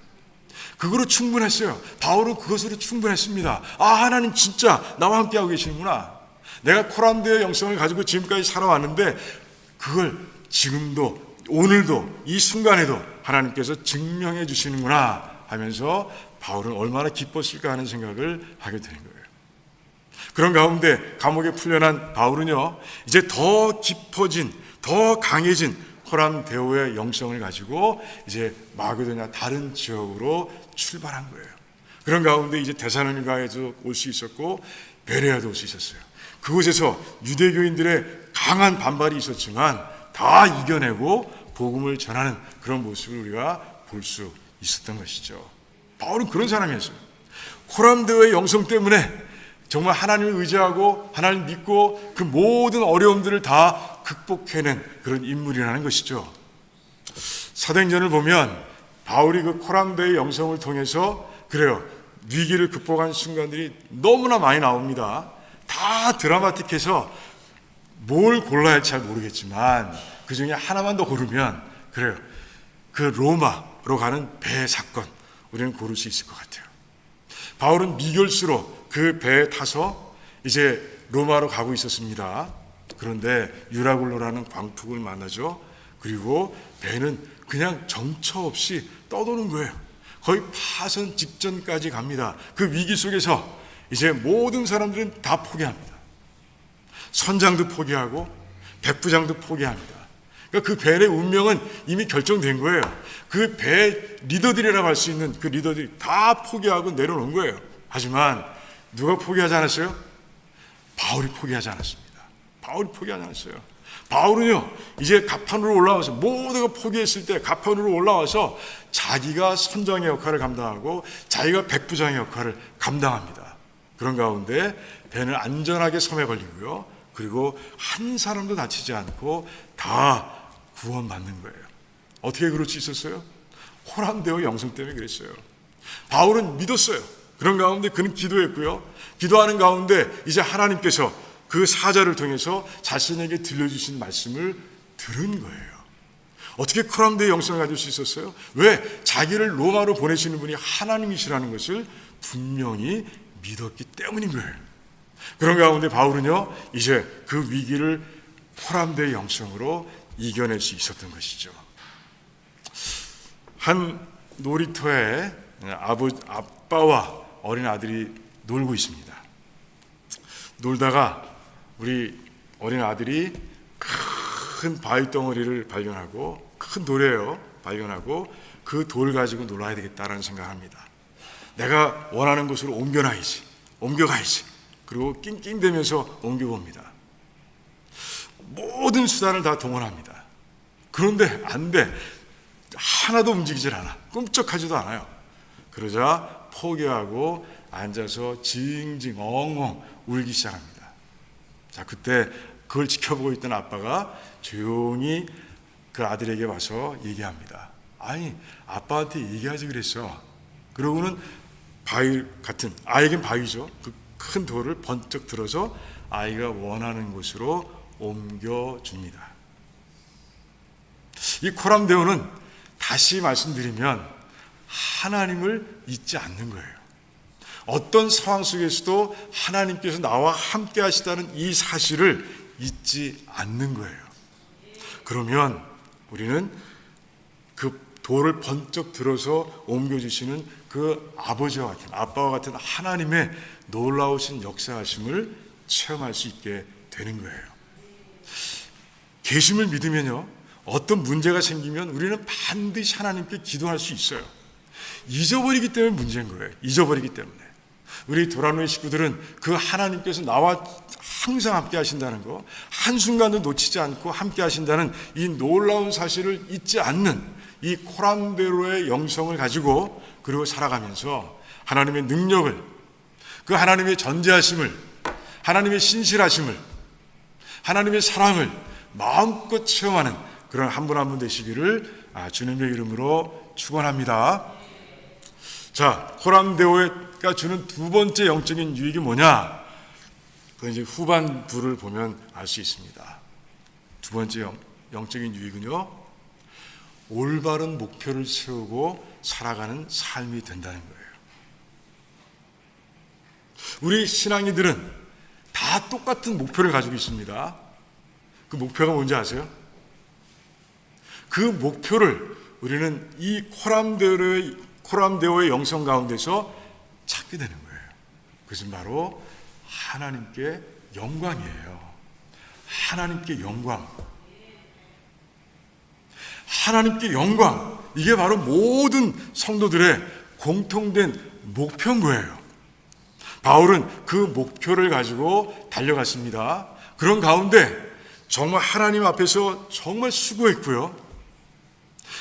그거로 충분했어요. 바울은 그것으로 충분했습니다. 아, 하나님 진짜 나와 함께하고 계시는구나. 내가 코람데의 영성을 가지고 지금까지 살아왔는데 그걸 지금도 오늘도 이 순간에도 하나님께서 증명해 주시는구나 하면서 바울은 얼마나 기뻤을까 하는 생각을 하게 되는 거예요. 그런 가운데 감옥에 풀려난 바울은요, 이제 더 깊어진, 더 강해진 코람데오의 영성을 가지고 이제 마게도냐 다른 지역으로 출발한 거예요. 그런 가운데 이제 데살로니가에도 올 수 있었고 베레아도 올 수 있었어요. 그곳에서 유대교인들의 강한 반발이 있었지만 다 이겨내고 복음을 전하는 그런 모습을 우리가 볼 수 있었던 것이죠. 바울은 그런 사람이었어요. 코람데오의 영성 때문에 정말 하나님을 의지하고 하나님 믿고 그 모든 어려움들을 다 극복해낸 그런 인물이라는 것이죠. 사도행전을 보면 바울이 그 코람데의 영성을 통해서 그래요, 위기를 극복한 순간들이 너무나 많이 나옵니다. 다 드라마틱해서 뭘 골라야 할지 잘 모르겠지만 그 중에 하나만 더 고르면 그래요, 그 로마로 가는 배 사건 우리는 고를 수 있을 것 같아요. 바울은 미결수로 그 배에 타서 이제 로마로 가고 있었습니다. 그런데 유라굴로라는 광풍을 만나죠. 그리고 배는 그냥 정처 없이 떠도는 거예요. 거의 파선 직전까지 갑니다. 그 위기 속에서 이제 모든 사람들은 다 포기합니다. 선장도 포기하고 백부장도 포기합니다. 그러니까 그 배의 운명은 이미 결정된 거예요. 그 배 리더들이라고 할 수 있는 그 리더들이 다 포기하고 내려놓은 거예요. 하지만 누가 포기하지 않았어요? 바울이 포기하지 않았습니다. 바울이 포기하지 않았어요. 바울은요, 이제 가판으로 올라와서 모두가 포기했을 때 가판으로 올라와서 자기가 선장의 역할을 감당하고 자기가 백부장의 역할을 감당합니다. 그런 가운데 배는 안전하게 섬에 걸리고요. 그리고 한 사람도 다치지 않고 다 구원받는 거예요. 어떻게 그럴 수 있었어요? 코람데오 영성 때문에 그랬어요. 바울은 믿었어요. 그런 가운데 그는 기도했고요. 기도하는 가운데 이제 하나님께서 그 사자를 통해서 자신에게 들려주신 말씀을 들은 거예요. 어떻게 코람데오 영성을 가질 수 있었어요? 왜? 자기를 로마로 보내시는 분이 하나님이시라는 것을 분명히 믿었기 때문인 거예요. 그런 가운데 바울은요, 이제 그 위기를 코람데오 영성으로 이겨낼 수 있었던 것이죠. 한 놀이터에 아빠와 어린 아들이 놀고 있습니다. 놀다가 우리 어린 아들이 큰 바위 덩어리를 발견하고, 큰 돌이에요. 발견하고 그 돌 가지고 놀아야 되겠다라는 생각을 합니다. 내가 원하는 곳으로 옮겨가야지. 그리고 낑낑대면서 옮겨봅니다. 모든 수단을 다 동원합니다. 그런데 안 돼. 하나도 움직이질 않아. 꿈쩍하지도 않아요. 그러자 포기하고 앉아서 징징 엉엉 울기 시작합니다. 자, 그때 그걸 지켜보고 있던 아빠가 조용히 그 아들에게 와서 얘기합니다. 아니, 아빠한테 얘기하지 그랬어. 그러고는 바위 같은, 아이겐 바위죠. 그 큰 돌을 번쩍 들어서 아이가 원하는 곳으로 옮겨줍니다. 이 코람데오는 다시 말씀드리면 하나님을 잊지 않는 거예요. 어떤 상황 속에서도 하나님께서 나와 함께 하시다는 이 사실을 잊지 않는 거예요. 그러면 우리는 그 돌을 번쩍 들어서 옮겨주시는 그 아버지와 같은, 아빠와 같은 하나님의 놀라우신 역사하심을 체험할 수 있게 되는 거예요. 계심을 믿으면요, 어떤 문제가 생기면 우리는 반드시 하나님께 기도할 수 있어요. 잊어버리기 때문에 문제인 거예요. 잊어버리기 때문에. 우리 도라노의 식구들은 그 하나님께서 나와 항상 함께 하신다는 거, 한순간도 놓치지 않고 함께 하신다는 이 놀라운 사실을 잊지 않는 이 코람데로의 영성을 가지고 그리고 살아가면서 하나님의 능력을, 그 하나님의 전지하심을, 하나님의 신실하심을, 하나님의 사랑을 마음껏 체험하는 그런 한 분 한 분 되시기를 주님의 이름으로 축원합니다. 자, 코람데오가 주는 두 번째 영적인 유익이 뭐냐? 그건 이제 후반부를 보면 알 수 있습니다. 두 번째 영적인 유익은요, 올바른 목표를 세우고 살아가는 삶이 된다는 거예요. 우리 신앙이들은 다 똑같은 목표를 가지고 있습니다. 그 목표가 뭔지 아세요? 그 목표를 우리는 이 코람데오의 영성 가운데서 찾게 되는 거예요. 그것은 바로 하나님께 영광이에요. 하나님께 영광. 하나님께 영광. 이게 바로 모든 성도들의 공통된 목표인 거예요. 바울은 그 목표를 가지고 달려갔습니다. 그런 가운데 정말 하나님 앞에서 정말 수고했고요.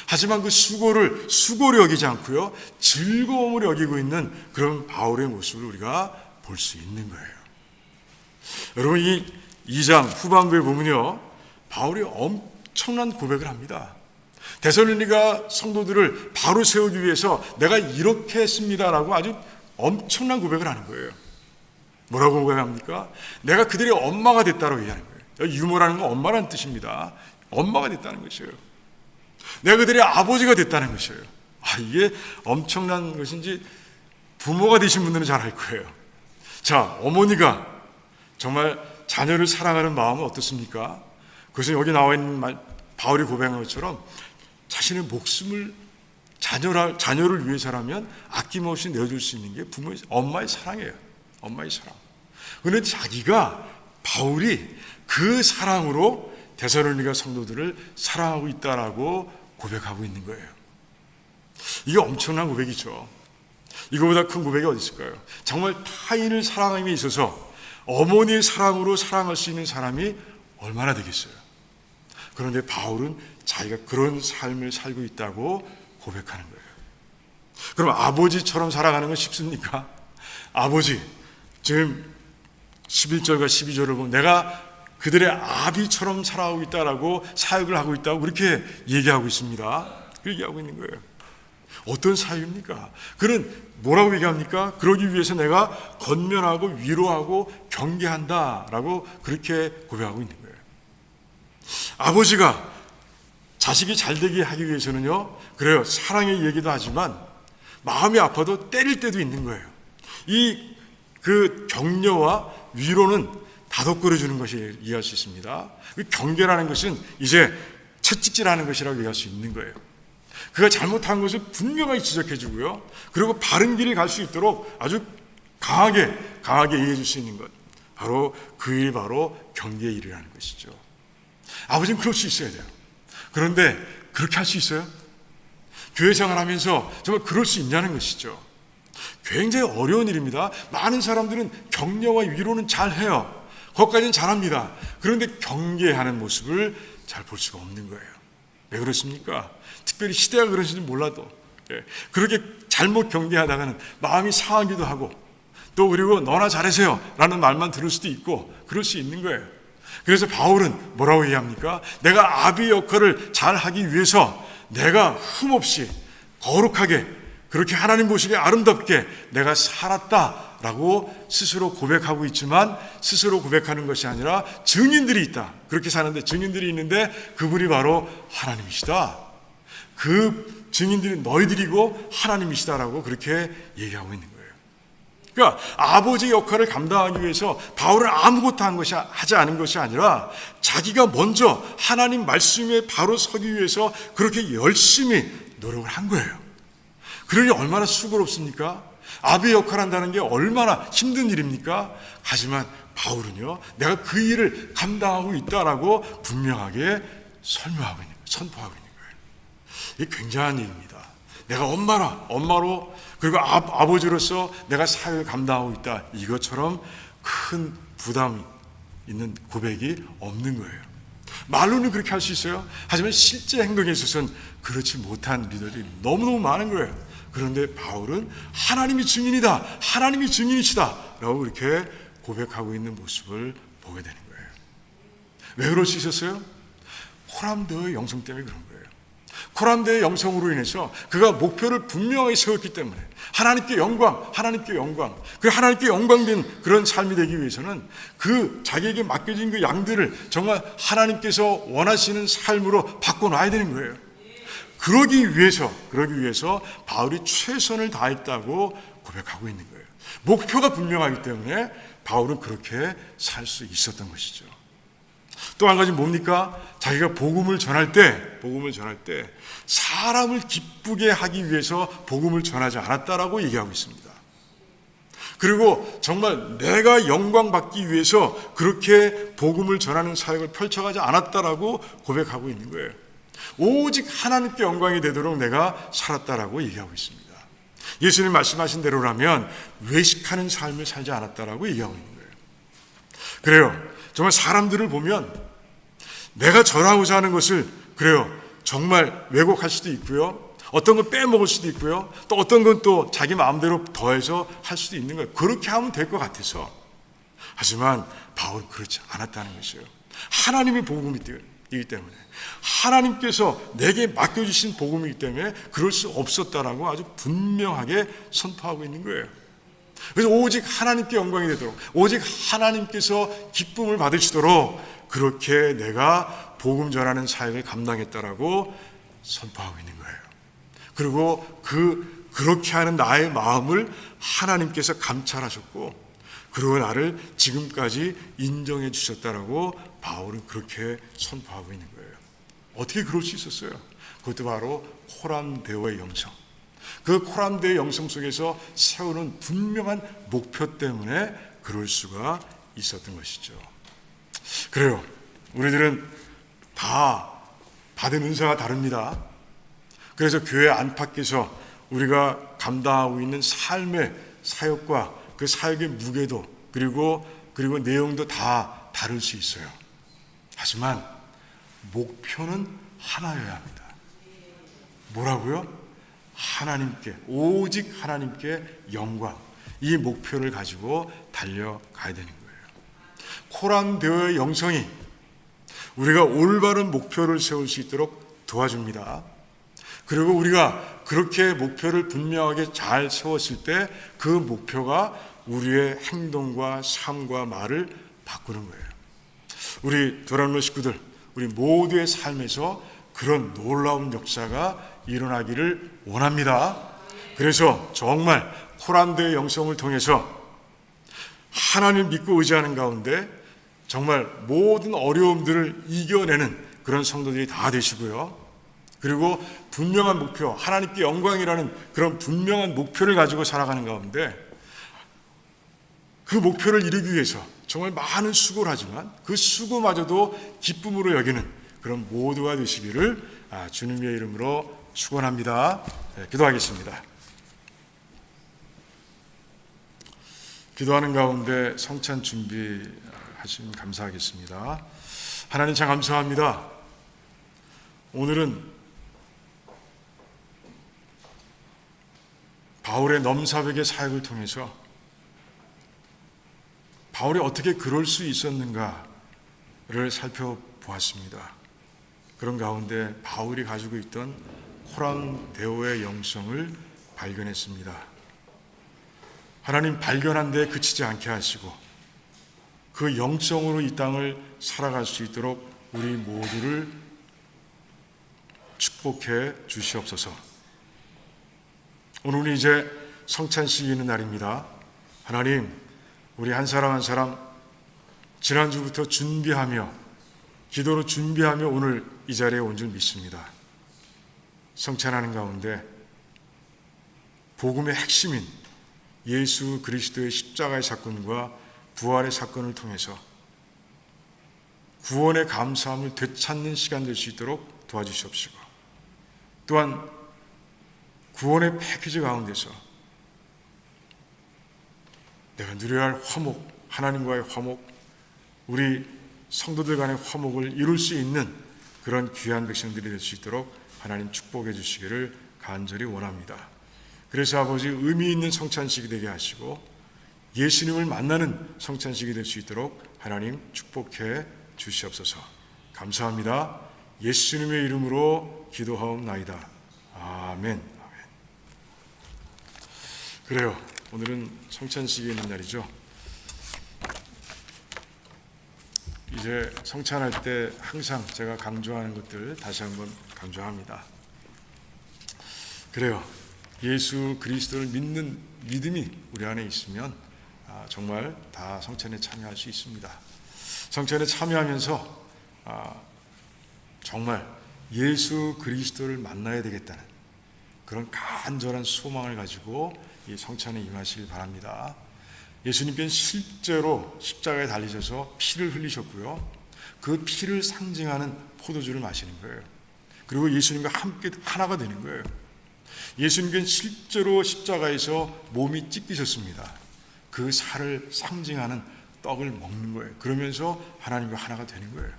하지만 그 수고를 수고로 여기지 않고요, 즐거움으로 여기고 있는 그런 바울의 모습을 우리가 볼 수 있는 거예요. 여러분, 이 2장 후반부에 보면요, 바울이 엄청난 고백을 합니다. 데살로니가 성도들을 바로 세우기 위해서 내가 이렇게 했습니다라고 아주 엄청난 고백을 하는 거예요. 뭐라고 고백합니까? 내가 그들의 엄마가 됐다고 얘기하는 거예요. 유모라는 건 엄마라는 뜻입니다. 엄마가 됐다는 것이에요. 내가 그들의 아버지가 됐다는 것이에요. 이게 엄청난 것인지 부모가 되신 분들은 잘 알 거예요. 자, 어머니가 정말 자녀를 사랑하는 마음은 어떻습니까? 그것은 여기 나와 있는 바울이 고백한 것처럼 자신의 목숨을 자녀를 위해서라면 아낌없이 내어줄 수 있는 게 엄마의 사랑이에요. 엄마의 사랑. 그런데 바울이 그 사랑으로 데살로니가 성도들을 사랑하고 있다라고 고백하고 있는 거예요. 이게 엄청난 고백이죠. 이거보다 큰 고백이 어디 있을까요? 정말 타인을 사랑함에 있어서 어머니의 사랑으로 사랑할 수 있는 사람이 얼마나 되겠어요. 그런데 바울은 자기가 그런 삶을 살고 있다고 고백하는 거예요. 그럼 아버지처럼 살아가는 건 쉽습니까? 아버지, 지금 11절과 12절을 보면 내가 그들의 아비처럼 살아가고 있다라고 사역을 하고 있다고 그렇게 얘기하고 있습니다. 얘기하고 있는 거예요. 어떤 사역입니까? 그는 뭐라고 얘기합니까? 그러기 위해서 내가 권면하고 위로하고 경계한다라고 그렇게 고백하고 있는 거예요. 아버지가 자식이 잘되게 하기 위해서는요, 그래요, 사랑의 얘기도 하지만 마음이 아파도 때릴 때도 있는 거예요. 그 격려와 위로는 다독거려 주는 것이 이해할 수 있습니다. 경계라는 것은 이제 채찍질하는 것이라고 이해할 수 있는 거예요. 그가 잘못한 것을 분명하게 지적해 주고요, 그리고 바른 길을 갈 수 있도록 아주 강하게 얘기해 줄 수 있는 것, 바로 그 일이 바로 경계의 일이라는 것이죠. 아버지는 그럴 수 있어야 돼요. 그런데 그렇게 할 수 있어요? 교회 생활하면서 정말 그럴 수 있냐는 것이죠. 굉장히 어려운 일입니다. 많은 사람들은 격려와 위로는 잘해요. 그것까지는 잘합니다. 그런데 경계하는 모습을 잘 볼 수가 없는 거예요. 왜 그렇습니까? 특별히 시대가 그런지는 몰라도 그렇게 잘못 경계하다가는 마음이 상하기도 하고, 또 그리고 너나 잘하세요 라는 말만 들을 수도 있고 그럴 수 있는 거예요. 그래서 바울은 뭐라고 얘기합니까? 내가 아비 역할을 잘 하기 위해서 내가 흠없이 거룩하게 그렇게 하나님 보시기에 아름답게 내가 살았다라고 스스로 고백하고 있지만, 스스로 고백하는 것이 아니라 증인들이 있다. 그렇게 사는데 증인들이 있는데 그분이 바로 하나님이시다. 그 증인들이 너희들이고 하나님이시다라고 그렇게 얘기하고 있는 거예요. 그러니까 아버지 역할을 감당하기 위해서 바울은 아무것도 하지 않은 것이 아니라 자기가 먼저 하나님 말씀에 바로 서기 위해서 그렇게 열심히 노력을 한 거예요. 그러니 얼마나 수고롭습니까? 아비 역할을 한다는 게 얼마나 힘든 일입니까? 하지만 바울은요, 내가 그 일을 감당하고 있다라고 분명하게 설명하고 있는 거예요. 선포하고 있는 거예요. 이게 굉장한 일입니다. 내가 엄마로 그리고 아버지로서 내가 사역을 감당하고 있다. 이것처럼 큰 부담이 있는 고백이 없는 거예요. 말로는 그렇게 할 수 있어요. 하지만 실제 행동에 있어서는 그렇지 못한 리더들이 너무너무 많은 거예요. 그런데 바울은 하나님이 증인이다, 하나님이 증인이시다 라고 이렇게 고백하고 있는 모습을 보게 되는 거예요. 왜 그럴 수 있었어요? 코람데오의 영성 때문에 그런 거예요. 코람데오의 영성으로 인해서 그가 목표를 분명하게 세웠기 때문에 하나님께 영광, 그 하나님께 영광된 그런 삶이 되기 위해서는 그 자기에게 맡겨진 그 양들을 정말 하나님께서 원하시는 삶으로 바꿔놔야 되는 거예요. 그러기 위해서 바울이 최선을 다했다고 고백하고 있는 거예요. 목표가 분명하기 때문에 바울은 그렇게 살 수 있었던 것이죠. 또 한 가지 뭡니까? 자기가 복음을 전할 때 사람을 기쁘게 하기 위해서 복음을 전하지 않았다라고 얘기하고 있습니다. 그리고 정말 내가 영광 받기 위해서 그렇게 복음을 전하는 사역을 펼쳐가지 않았다라고 고백하고 있는 거예요. 오직 하나님께 영광이 되도록 내가 살았다라고 얘기하고 있습니다. 예수님 말씀하신 대로라면 외식하는 삶을 살지 않았다라고 얘기하고 있는 거예요. 그래요. 정말 사람들을 보면 내가 전하고자 하는 것을 정말 왜곡할 수도 있고요. 어떤 건 빼먹을 수도 있고요. 또 어떤 건 또 자기 마음대로 더해서 할 수도 있는 거예요. 그렇게 하면 될 것 같아서. 하지만 바울은 그렇지 않았다는 것이에요. 하나님의 복음이기 때문에, 하나님께서 내게 맡겨주신 복음이기 때문에 그럴 수 없었다라고 아주 분명하게 선포하고 있는 거예요. 그래서 오직 하나님께 영광이 되도록, 오직 하나님께서 기쁨을 받으시도록 그렇게 내가 복음 전하는 사역을 감당했다라고 선포하고 있는 거예요. 그리고 그렇게 하는 나의 마음을 하나님께서 감찰하셨고, 그리고 나를 지금까지 인정해 주셨다라고 바울은 그렇게 선포하고 있는 거예요. 어떻게 그럴 수 있었어요? 그것도 바로 코람데오의 영성. 그 코람데오의 영성 속에서 세우는 분명한 목표 때문에 그럴 수가 있었던 것이죠. 그래요. 우리들은 다 받은 은사가 다릅니다. 그래서 교회 안팎에서 우리가 감당하고 있는 삶의 사역과 그 사역의 무게도 그리고 내용도 다 다를 수 있어요. 하지만 목표는 하나여야 합니다. 뭐라고요? 하나님께, 오직 하나님께 영광, 이 목표를 가지고 달려가야 되는 거예요. 코람데오의 영성이 우리가 올바른 목표를 세울 수 있도록 도와줍니다. 그리고 우리가 그렇게 목표를 분명하게 잘 세웠을 때 그 목표가 우리의 행동과 삶과 말을 바꾸는 거예요. 우리 도란로 식구들, 우리 모두의 삶에서 그런 놀라운 역사가 일어나기를 원합니다. 그래서 정말 코람데오의 영성을 통해서 하나님을 믿고 의지하는 가운데 정말 모든 어려움들을 이겨내는 그런 성도들이 다 되시고요. 그리고 분명한 목표, 하나님께 영광이라는 그런 분명한 목표를 가지고 살아가는 가운데 그 목표를 이루기 위해서 정말 많은 수고를 하지만 그 수고마저도 기쁨으로 여기는 그런 모두가 되시기를 주님의 이름으로 축원합니다. 기도하겠습니다. 기도하는 가운데 성찬 준비하시면 감사하겠습니다. 하나님 참 감사합니다. 오늘은 바울의 넘사벽의 사역을 통해서 바울이 어떻게 그럴 수 있었는가를 살펴보았습니다. 그런 가운데 바울이 가지고 있던 코람데오의 영성을 발견했습니다. 하나님 발견한 데 그치지 않게 하시고 그 영성으로 이 땅을 살아갈 수 있도록 우리 모두를 축복해 주시옵소서. 오늘은 이제 성찬식이 있는 날입니다. 하나님, 우리 한 사람 한 사람 지난주부터 준비하며 기도로 준비하며 오늘 이 자리에 온 줄 믿습니다. 성찬하는 가운데 복음의 핵심인 예수 그리스도의 십자가의 사건과 부활의 사건을 통해서 구원의 감사함을 되찾는 시간 될 수 있도록 도와주시옵시고, 또한 구원의 패키지 가운데서 내가 누려야 할 화목, 하나님과의 화목, 우리 성도들 간의 화목을 이룰 수 있는 그런 귀한 백성들이 될 수 있도록 하나님 축복해 주시기를 간절히 원합니다. 그래서 아버지 의미 있는 성찬식이 되게 하시고 예수님을 만나는 성찬식이 될 수 있도록 하나님 축복해 주시옵소서. 감사합니다. 예수님의 이름으로 기도하옵나이다. 아멘. 그래요. 오늘은 성찬식이 있는 날이죠. 이제 성찬할 때 항상 제가 강조하는 것들 다시 한번 강조합니다. 그래요. 예수 그리스도를 믿는 믿음이 우리 안에 있으면 정말 다 성찬에 참여할 수 있습니다. 성찬에 참여하면서 정말 예수 그리스도를 만나야 되겠다는 그런 간절한 소망을 가지고 이 성찬에 임하시길 바랍니다. 예수님께서는 실제로 십자가에 달리셔서 피를 흘리셨고요. 그 피를 상징하는 포도주를 마시는 거예요. 그리고 예수님과 함께 하나가 되는 거예요. 예수님께서는 실제로 십자가에서 몸이 찢기셨습니다. 그 살을 상징하는 떡을 먹는 거예요. 그러면서 하나님과 하나가 되는 거예요.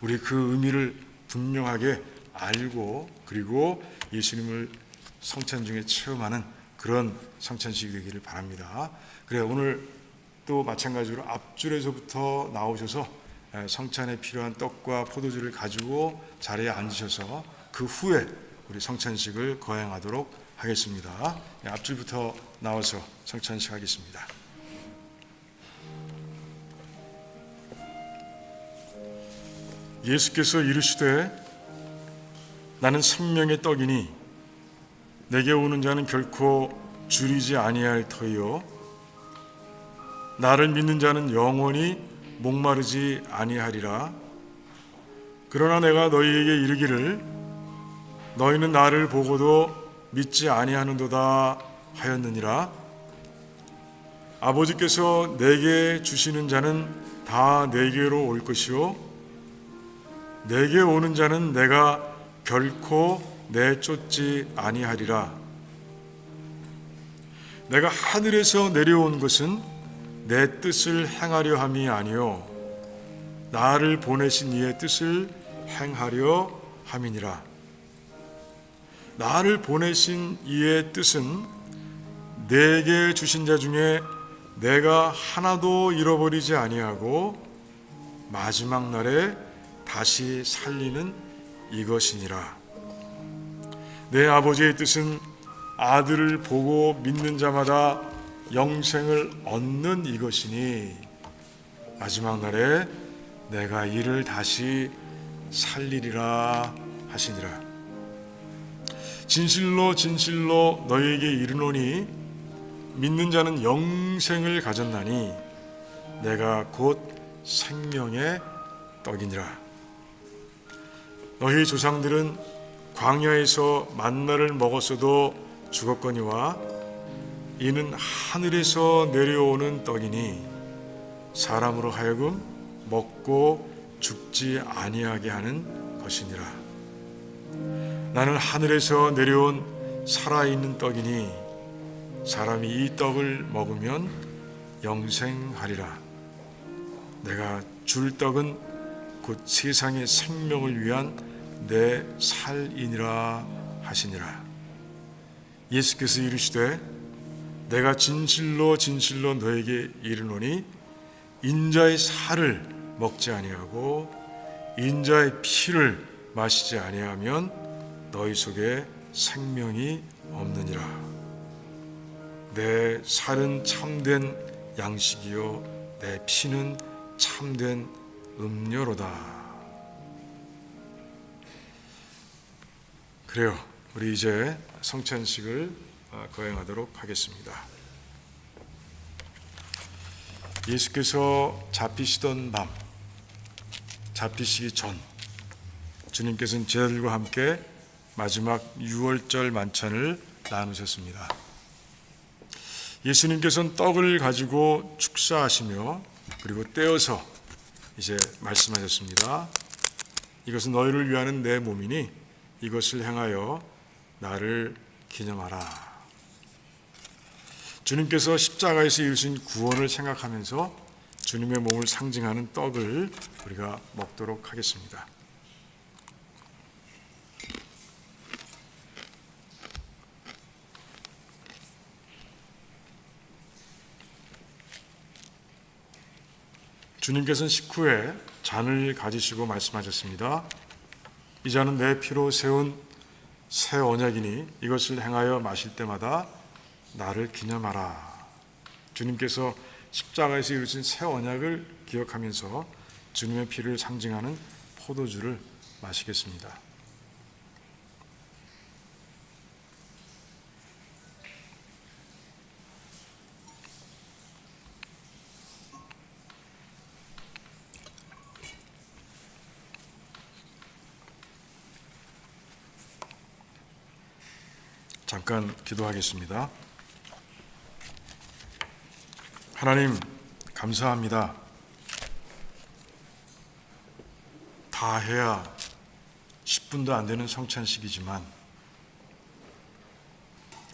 우리 그 의미를 분명하게 알고 그리고 예수님을 성찬 중에 체험하는 그런 성찬식이 되기를 바랍니다. 그래 오늘 또 마찬가지로 앞줄에서부터 나오셔서 성찬에 필요한 떡과 포도주를 가지고 자리에 앉으셔서 그 후에 우리 성찬식을 거행하도록 하겠습니다. 앞줄부터 나와서 성찬식 하겠습니다. 예수께서 이르시되 나는 생명의 떡이니 내게 오는 자는 결코 줄이지 아니할 터이요 나를 믿는 자는 영원히 목마르지 아니하리라. 그러나 내가 너희에게 이르기를 너희는 나를 보고도 믿지 아니하는도다 하였느니라. 아버지께서 내게 주시는 자는 다 내게로 올 것이요 내게 오는 자는 내가 결코 내쫓지 아니하리라. 내가 하늘에서 내려온 것은 내 뜻을 행하려 함이 아니요 나를 보내신 이의 뜻을 행하려 함이니라. 나를 보내신 이의 뜻은 내게 주신 자 중에 내가 하나도 잃어버리지 아니하고 마지막 날에 다시 살리는 이것이니라. 내 아버지의 뜻은 아들을 보고 믿는 자마다 영생을 얻는 이것이니 마지막 날에 내가 이를 다시 살리리라 하시니라. 진실로 진실로 너희에게 이르노니 믿는 자는 영생을 가졌나니 내가 곧 생명의 떡이니라. 너희 조상들은 광야에서 만나를 먹었어도 죽었거니와 이는 하늘에서 내려오는 떡이니 사람으로 하여금 먹고 죽지 아니하게 하는 것이니라. 나는 하늘에서 내려온 살아있는 떡이니 사람이 이 떡을 먹으면 영생하리라. 내가 줄 떡은 곧 세상의 생명을 위한 내 살이니라 하시니라. 예수께서 이르시되 내가 진실로 진실로 너에게 이르노니 인자의 살을 먹지 아니하고 인자의 피를 마시지 아니하면 너희 속에 생명이 없느니라. 내 살은 참된 양식이요 내 피는 참된 음료로다. 그래요. 우리 이제 성찬식을 거행하도록 하겠습니다. 예수께서 잡히시던 밤, 잡히시기 전 주님께서는 제자들과 함께 마지막 유월절 만찬을 나누셨습니다. 예수님께서는 떡을 가지고 축사하시며 그리고 떼어서 이제 말씀하셨습니다. 이것은 너희를 위하는 내 몸이니 이것을 행하여 나를 기념하라. 주님께서 십자가에서 이루신 구원을 생각하면서 주님의 몸을 상징하는 떡을 우리가 먹도록 하겠습니다. 주님께서는 식후에 잔을 가지시고 말씀하셨습니다. 이 잔은 내 피로 세운 새 언약이니 이것을 행하여 마실 때마다 나를 기념하라. 주님께서 십자가에서 이루신 새 언약을 기억하면서 주님의 피를 상징하는 포도주를 마시겠습니다. 잠깐 기도하겠습니다. 하나님, 감사합니다. 다 해야 10분도 안 되는 성찬식이지만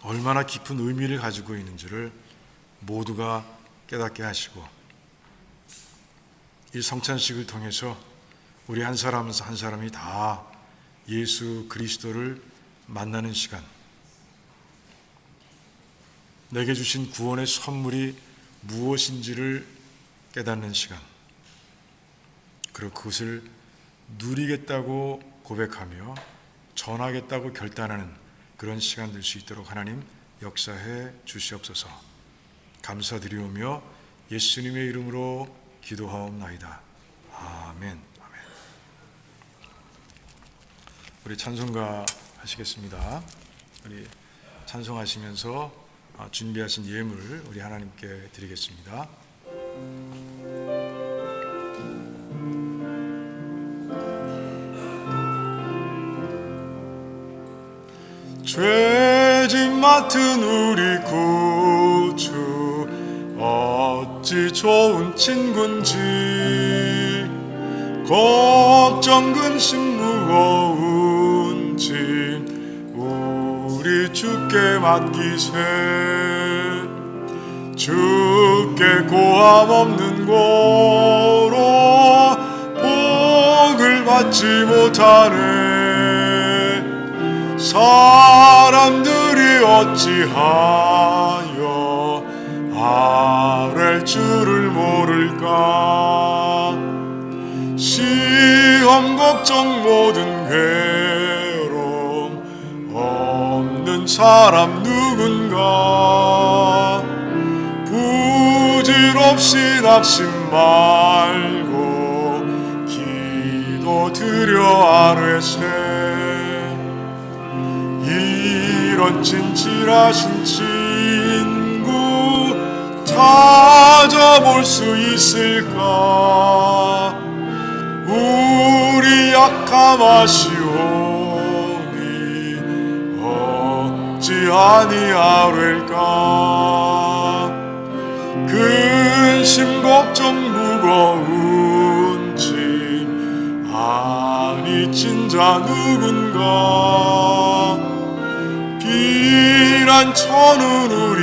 얼마나 깊은 의미를 가지고 있는지를 모두가 깨닫게 하시고 이 성찬식을 통해서 우리 한 사람 한 사람이 다 예수 그리스도를 만나는 시간, 내게 주신 구원의 선물이 무엇인지를 깨닫는 시간, 그리고 그것을 누리겠다고 고백하며 전하겠다고 결단하는 그런 시간 될 수 있도록 하나님 역사해 주시옵소서. 감사드리오며 예수님의 이름으로 기도하옵나이다. 아멘. 우리 찬송가 하시겠습니다. 우리 찬송하시면서 준비하신 예물 우리 하나님께 드리겠습니다. 죄짐 맡은 우리 구주 어찌 좋은 친군지 걱정 근심 무거운 짐 우리 주께 맡기세. 주께 고함 없는 고로 복을 받지 못하네. 사람들이 어찌하여 아랠 줄을 모를까. 시험 걱정 모든 괴로움 없는 사람 누군가. 부질없이 낙심 말고 기도 드려 아뢰세. 이런 진실하신 친구 찾아볼 수 있을까. 우리 약함 아시오니 어찌 아니하랴까. 근심 걱정 무거운 짐 아니 진자 누군가. 비난 쳐는 우리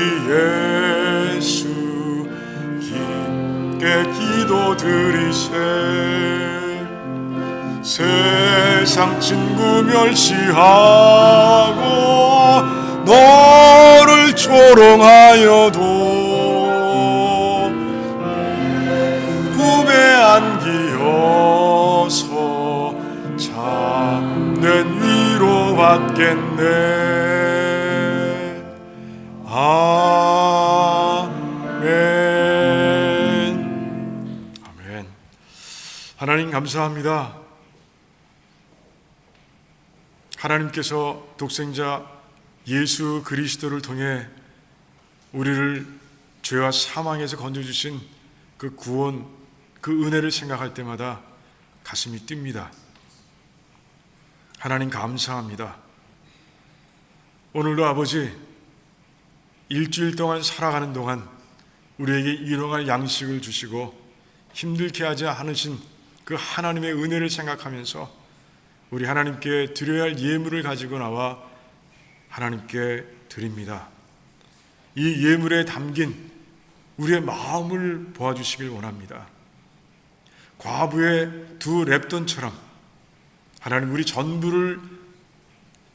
예수 깊게 기도 드리세. 세상 친구 멸시하고 너를 조롱하여도 품에 안기어서 참된 위로 받겠네. 아멘. 아멘. 하나님 감사합니다. 하나님께서 독생자 예수 그리스도를 통해 우리를 죄와 사망에서 건져주신 그 구원, 그 은혜를 생각할 때마다 가슴이 뜁니다. 하나님 감사합니다. 오늘도 아버지, 일주일 동안 살아가는 동안 우리에게 일용할 양식을 주시고 힘들게 하지 않으신 그 하나님의 은혜를 생각하면서 우리 하나님께 드려야 할 예물을 가지고 나와 하나님께 드립니다. 이 예물에 담긴 우리의 마음을 보아주시길 원합니다. 과부의 두 랩돈처럼 하나님 우리 전부를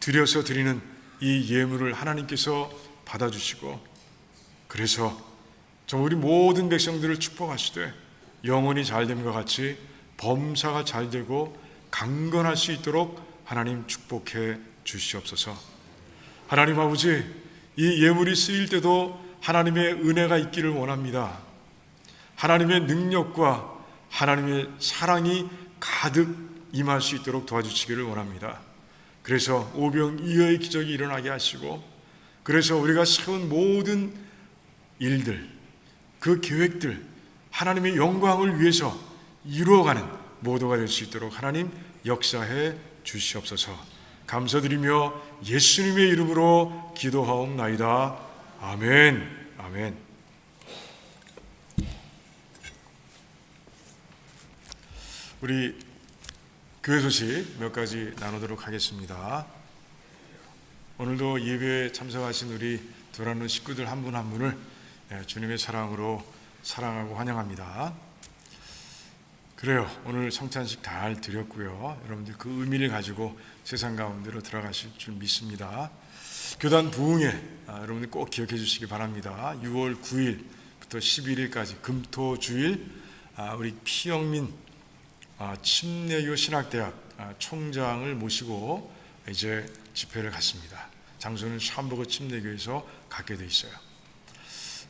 드려서 드리는 이 예물을 하나님께서 받아주시고, 그래서 정말 우리 모든 백성들을 축복하시되 영혼이 잘됨과 같이 범사가 잘되고 강건할 수 있도록 하나님 축복해 주시옵소서. 하나님 아버지, 이 예물이 쓰일 때도 하나님의 은혜가 있기를 원합니다. 하나님의 능력과 하나님의 사랑이 가득 임할 수 있도록 도와주시기를 원합니다. 그래서 오병이어의 기적이 일어나게 하시고, 그래서 우리가 세운 모든 일들, 그 계획들, 하나님의 영광을 위해서 이루어가는 모두가 될 수 있도록 하나님 역사해 주시옵소서. 감사드리며 예수님의 이름으로 기도하옵나이다. 아멘. 아멘. 우리 교회 소식 몇 가지 나누도록 하겠습니다. 오늘도 예배에 참석하신 우리 도란노 식구들 한 분 한 분을 주님의 사랑으로 사랑하고 환영합니다. 그래요. 오늘 성찬식 잘 드렸고요. 여러분들 그 의미를 가지고 세상 가운데로 들어가실 줄 믿습니다. 교단 부흥회 여러분들 꼭 기억해 주시기 바랍니다. 6월 9일부터 11일까지 금토주일 우리 피영민 침례교 신학대학 총장을 모시고 이제 집회를 갖습니다. 장소는 샴버그 침례교에서 갖게 돼 있어요.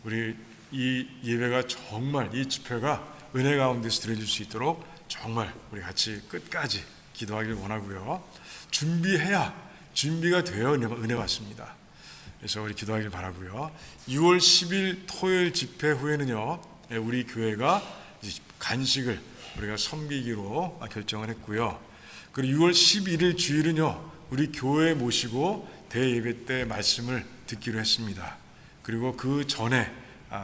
우리 이 예배가 정말, 이 집회가 은혜 가운데서 드려질 수 있도록 정말 우리 같이 끝까지 기도하길 원하고요. 준비가 되어 은혜 받습니다. 그래서 우리 기도하길 바라고요. 6월 10일 토요일 집회 후에는요, 우리 교회가 간식을 우리가 섬기기로 결정을 했고요. 그리고 6월 11일 주일은요, 우리 교회에 모시고 대예배 때 말씀을 듣기로 했습니다. 그리고 그 전에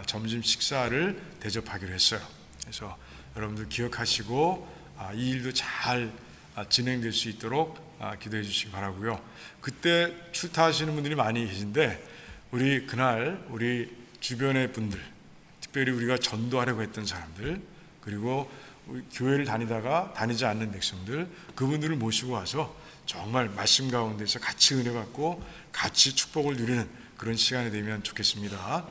점심 식사를 대접하기로 했어요. 그래서 여러분들 기억하시고 이 일도 잘 진행될 수 있도록 기도해 주시기 바라고요. 그때 출타하시는 분들이 많이 계신데, 우리 그날 우리 주변의 분들, 특별히 우리가 전도하려고 했던 사람들, 그리고 교회를 다니다가 다니지 않는 백성들, 그분들을 모시고 와서 정말 말씀 가운데서 같이 은혜 받고 같이 축복을 누리는 그런 시간이 되면 좋겠습니다.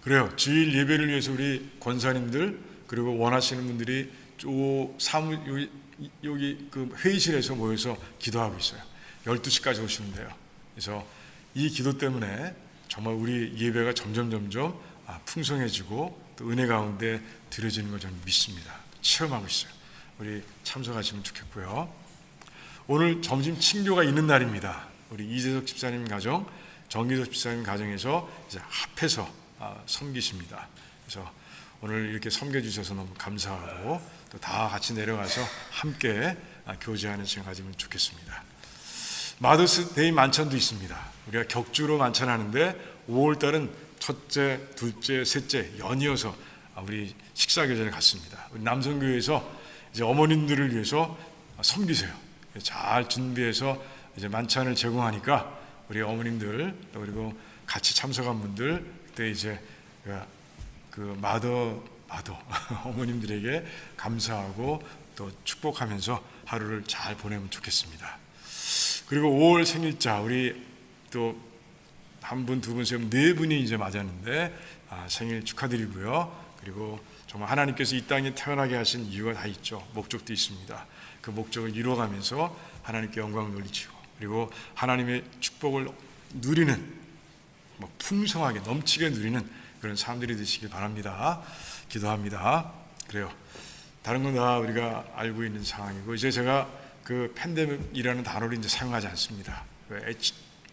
그래요. 주일 예배를 위해서 우리 권사님들, 그리고 원하시는 분들이 여기 그 회의실에서 모여서 기도하고 있어요. 12시까지 오시면 돼요. 그래서 이 기도 때문에 정말 우리 예배가 점점 풍성해지고 또 은혜 가운데 드려지는 걸 저는 믿습니다. 체험하고 있어요. 우리 참석하시면 좋겠고요. 오늘 점심 친교가 있는 날입니다. 우리 이재석 집사님 가정, 정기석 집사님 가정에서 이제 합해서 섬기십니다. 그래서 오늘 이렇게 섬겨주셔서 너무 감사하고, 또 다 같이 내려가서 함께 교제하는 시간 가지면 좋겠습니다. 마더스데이 만찬도 있습니다. 우리가 격주로 만찬하는데 5월달은 첫째, 둘째, 셋째 연이어서 우리 식사교제를 갖습니다. 우리 남성교회에서 이제 어머님들을 위해서 섬기세요. 잘 준비해서 이제 만찬을 제공하니까 우리 어머님들, 그리고 같이 참석한 분들, 그때 이제 그 마더 어머님들에게 감사하고 또 축복하면서 하루를 잘 보내면 좋겠습니다. 그리고 5월 생일자 우리 또 한 분, 두 분, 세 분, 네 분이 이제 맞았는데 생일 축하드리고요. 그리고 정말 하나님께서 이 땅에 태어나게 하신 이유가 다 있죠. 목적도 있습니다. 그 목적을 이루어가면서 하나님께 영광을 돌리시고, 그리고 하나님의 축복을 누리는, 풍성하게 넘치게 누리는 그런 사람들이 되시길 바랍니다. 기도합니다. 그래요. 다른 건 다 우리가 알고 있는 상황이고, 이제 제가 그 팬데믹이라는 단어를 이제 사용하지 않습니다.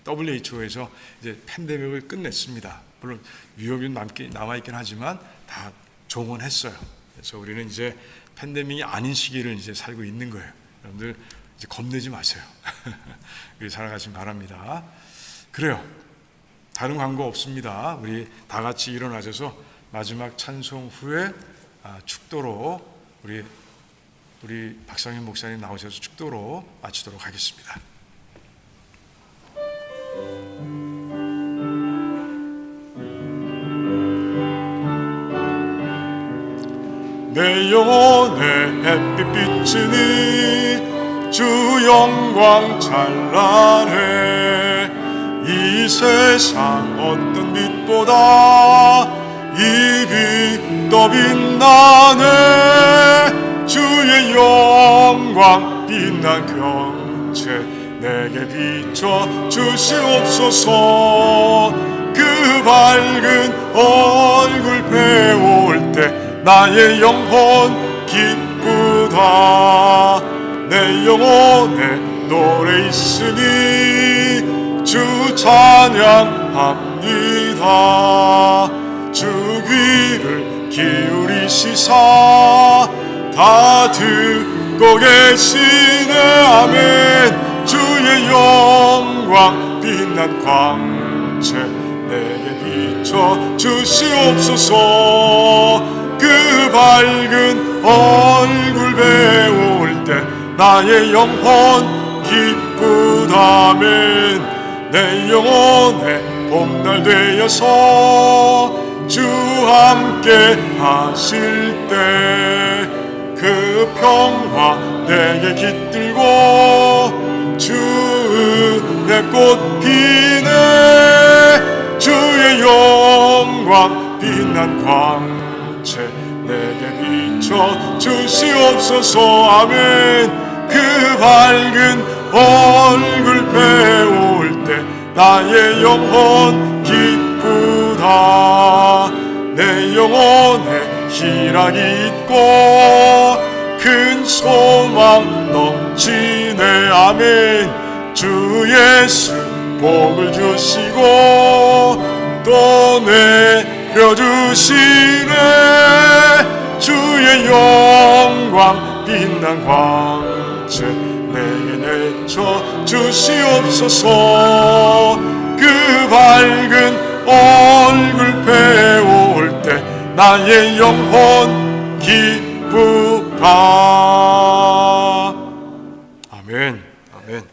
WHO에서 이제 팬데믹을 끝냈습니다. 물론 위험이 남아있긴 하지만 다 종언했어요. 그래서 우리는 이제 팬데믹이 아닌 시기를 이제 살고 있는 거예요. 여러분들 이제 겁내지 마세요. 우리 살아가시기 바랍니다. 그래요. 다른 광고 없습니다. 우리 다 같이 일어나셔서 마지막 찬송 후에 축도로 우리 박상현 목사님 나오셔서 축도로 마치도록 하겠습니다. 내 영혼의 햇빛 비치니 주 영광 찬란해. 이 세상 어떤 빛보다 이 빛 더 빛나네. 주의 영광 빛난 경체 내게 비춰 주시옵소서. 그 밝은 얼굴 배울 때 나의 영혼 기쁘다. 내 영혼에 노래 있으니 주 찬양합니다. 주 귀를 기울이시사 다 듣고 계시네. 아멘. 주의 영광 빛난 광채 내게 비춰 주시옵소서. 그 밝은 얼굴 배울 때 나의 영혼 기쁘다면. 내 영혼에 봄날 되어서 주 함께 하실 때 그 평화 내게 깃들고 주 은혜 꽃 피네. 주의 영광 빛난 광채 내게 비춰 주시옵소서. 아멘. 그 밝은 얼굴 배울 때 나의 영혼 기쁘다. 내 영혼에 희락이 있고 큰 소망 넘치네. 아멘. 주 예수 복을 주시고 또 내려주시네. 주의 영광 빛난 광채 내게 내쳐 주시옵소서. 그 밝은 얼굴 배울 때 나의 영혼 기쁘다. 아멘. 아멘.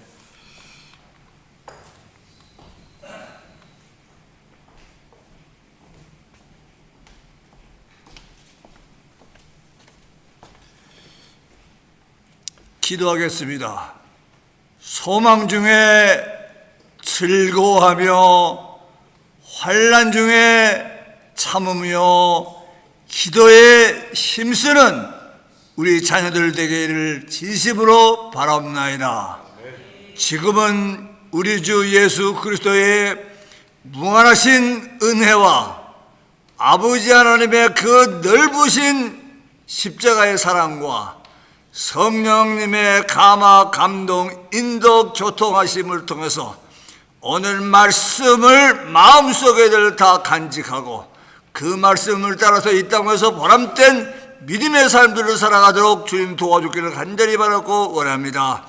기도하겠습니다. 소망 중에 즐거워하며 환난 중에 참으며 기도에 힘쓰는 우리 자녀들 되기를 진심으로 바랍나이다. 지금은 우리 주 예수 그리스도의 무한하신 은혜와 아버지 하나님의 그 넓으신 십자가의 사랑과 성령님의 감화, 감동, 인도, 교통하심을 통해서 오늘 말씀을 마음속에들 다 간직하고 그 말씀을 따라서 이 땅에서 보람된 믿음의 삶들을 살아가도록 주님 도와주기를 간절히 바라고 원합니다.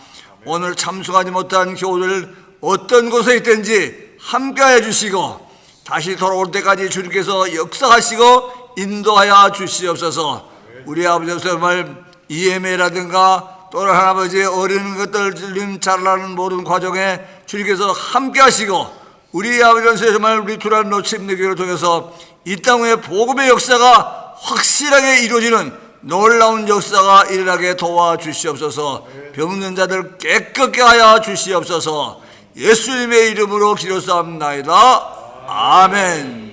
오늘 참석하지 못한 교우들 어떤 곳에 있든지 함께해 주시고 다시 돌아올 때까지 주님께서 역사하시고 인도하여 주시옵소서. 우리 아버지 정말 EMA라든가 또는 할아버지의 어린 것들 주님 자라는 모든 과정에 주님께서 함께 하시고 우리 아버지는 정말 우리 두란 노침내기를 통해서 이 땅의 복음의 역사가 확실하게 이루어지는 놀라운 역사가 일어나게 도와주시옵소서. 병든 자들 깨끗게 하여 주시옵소서. 예수님의 이름으로 기도사옵나이다. 아멘.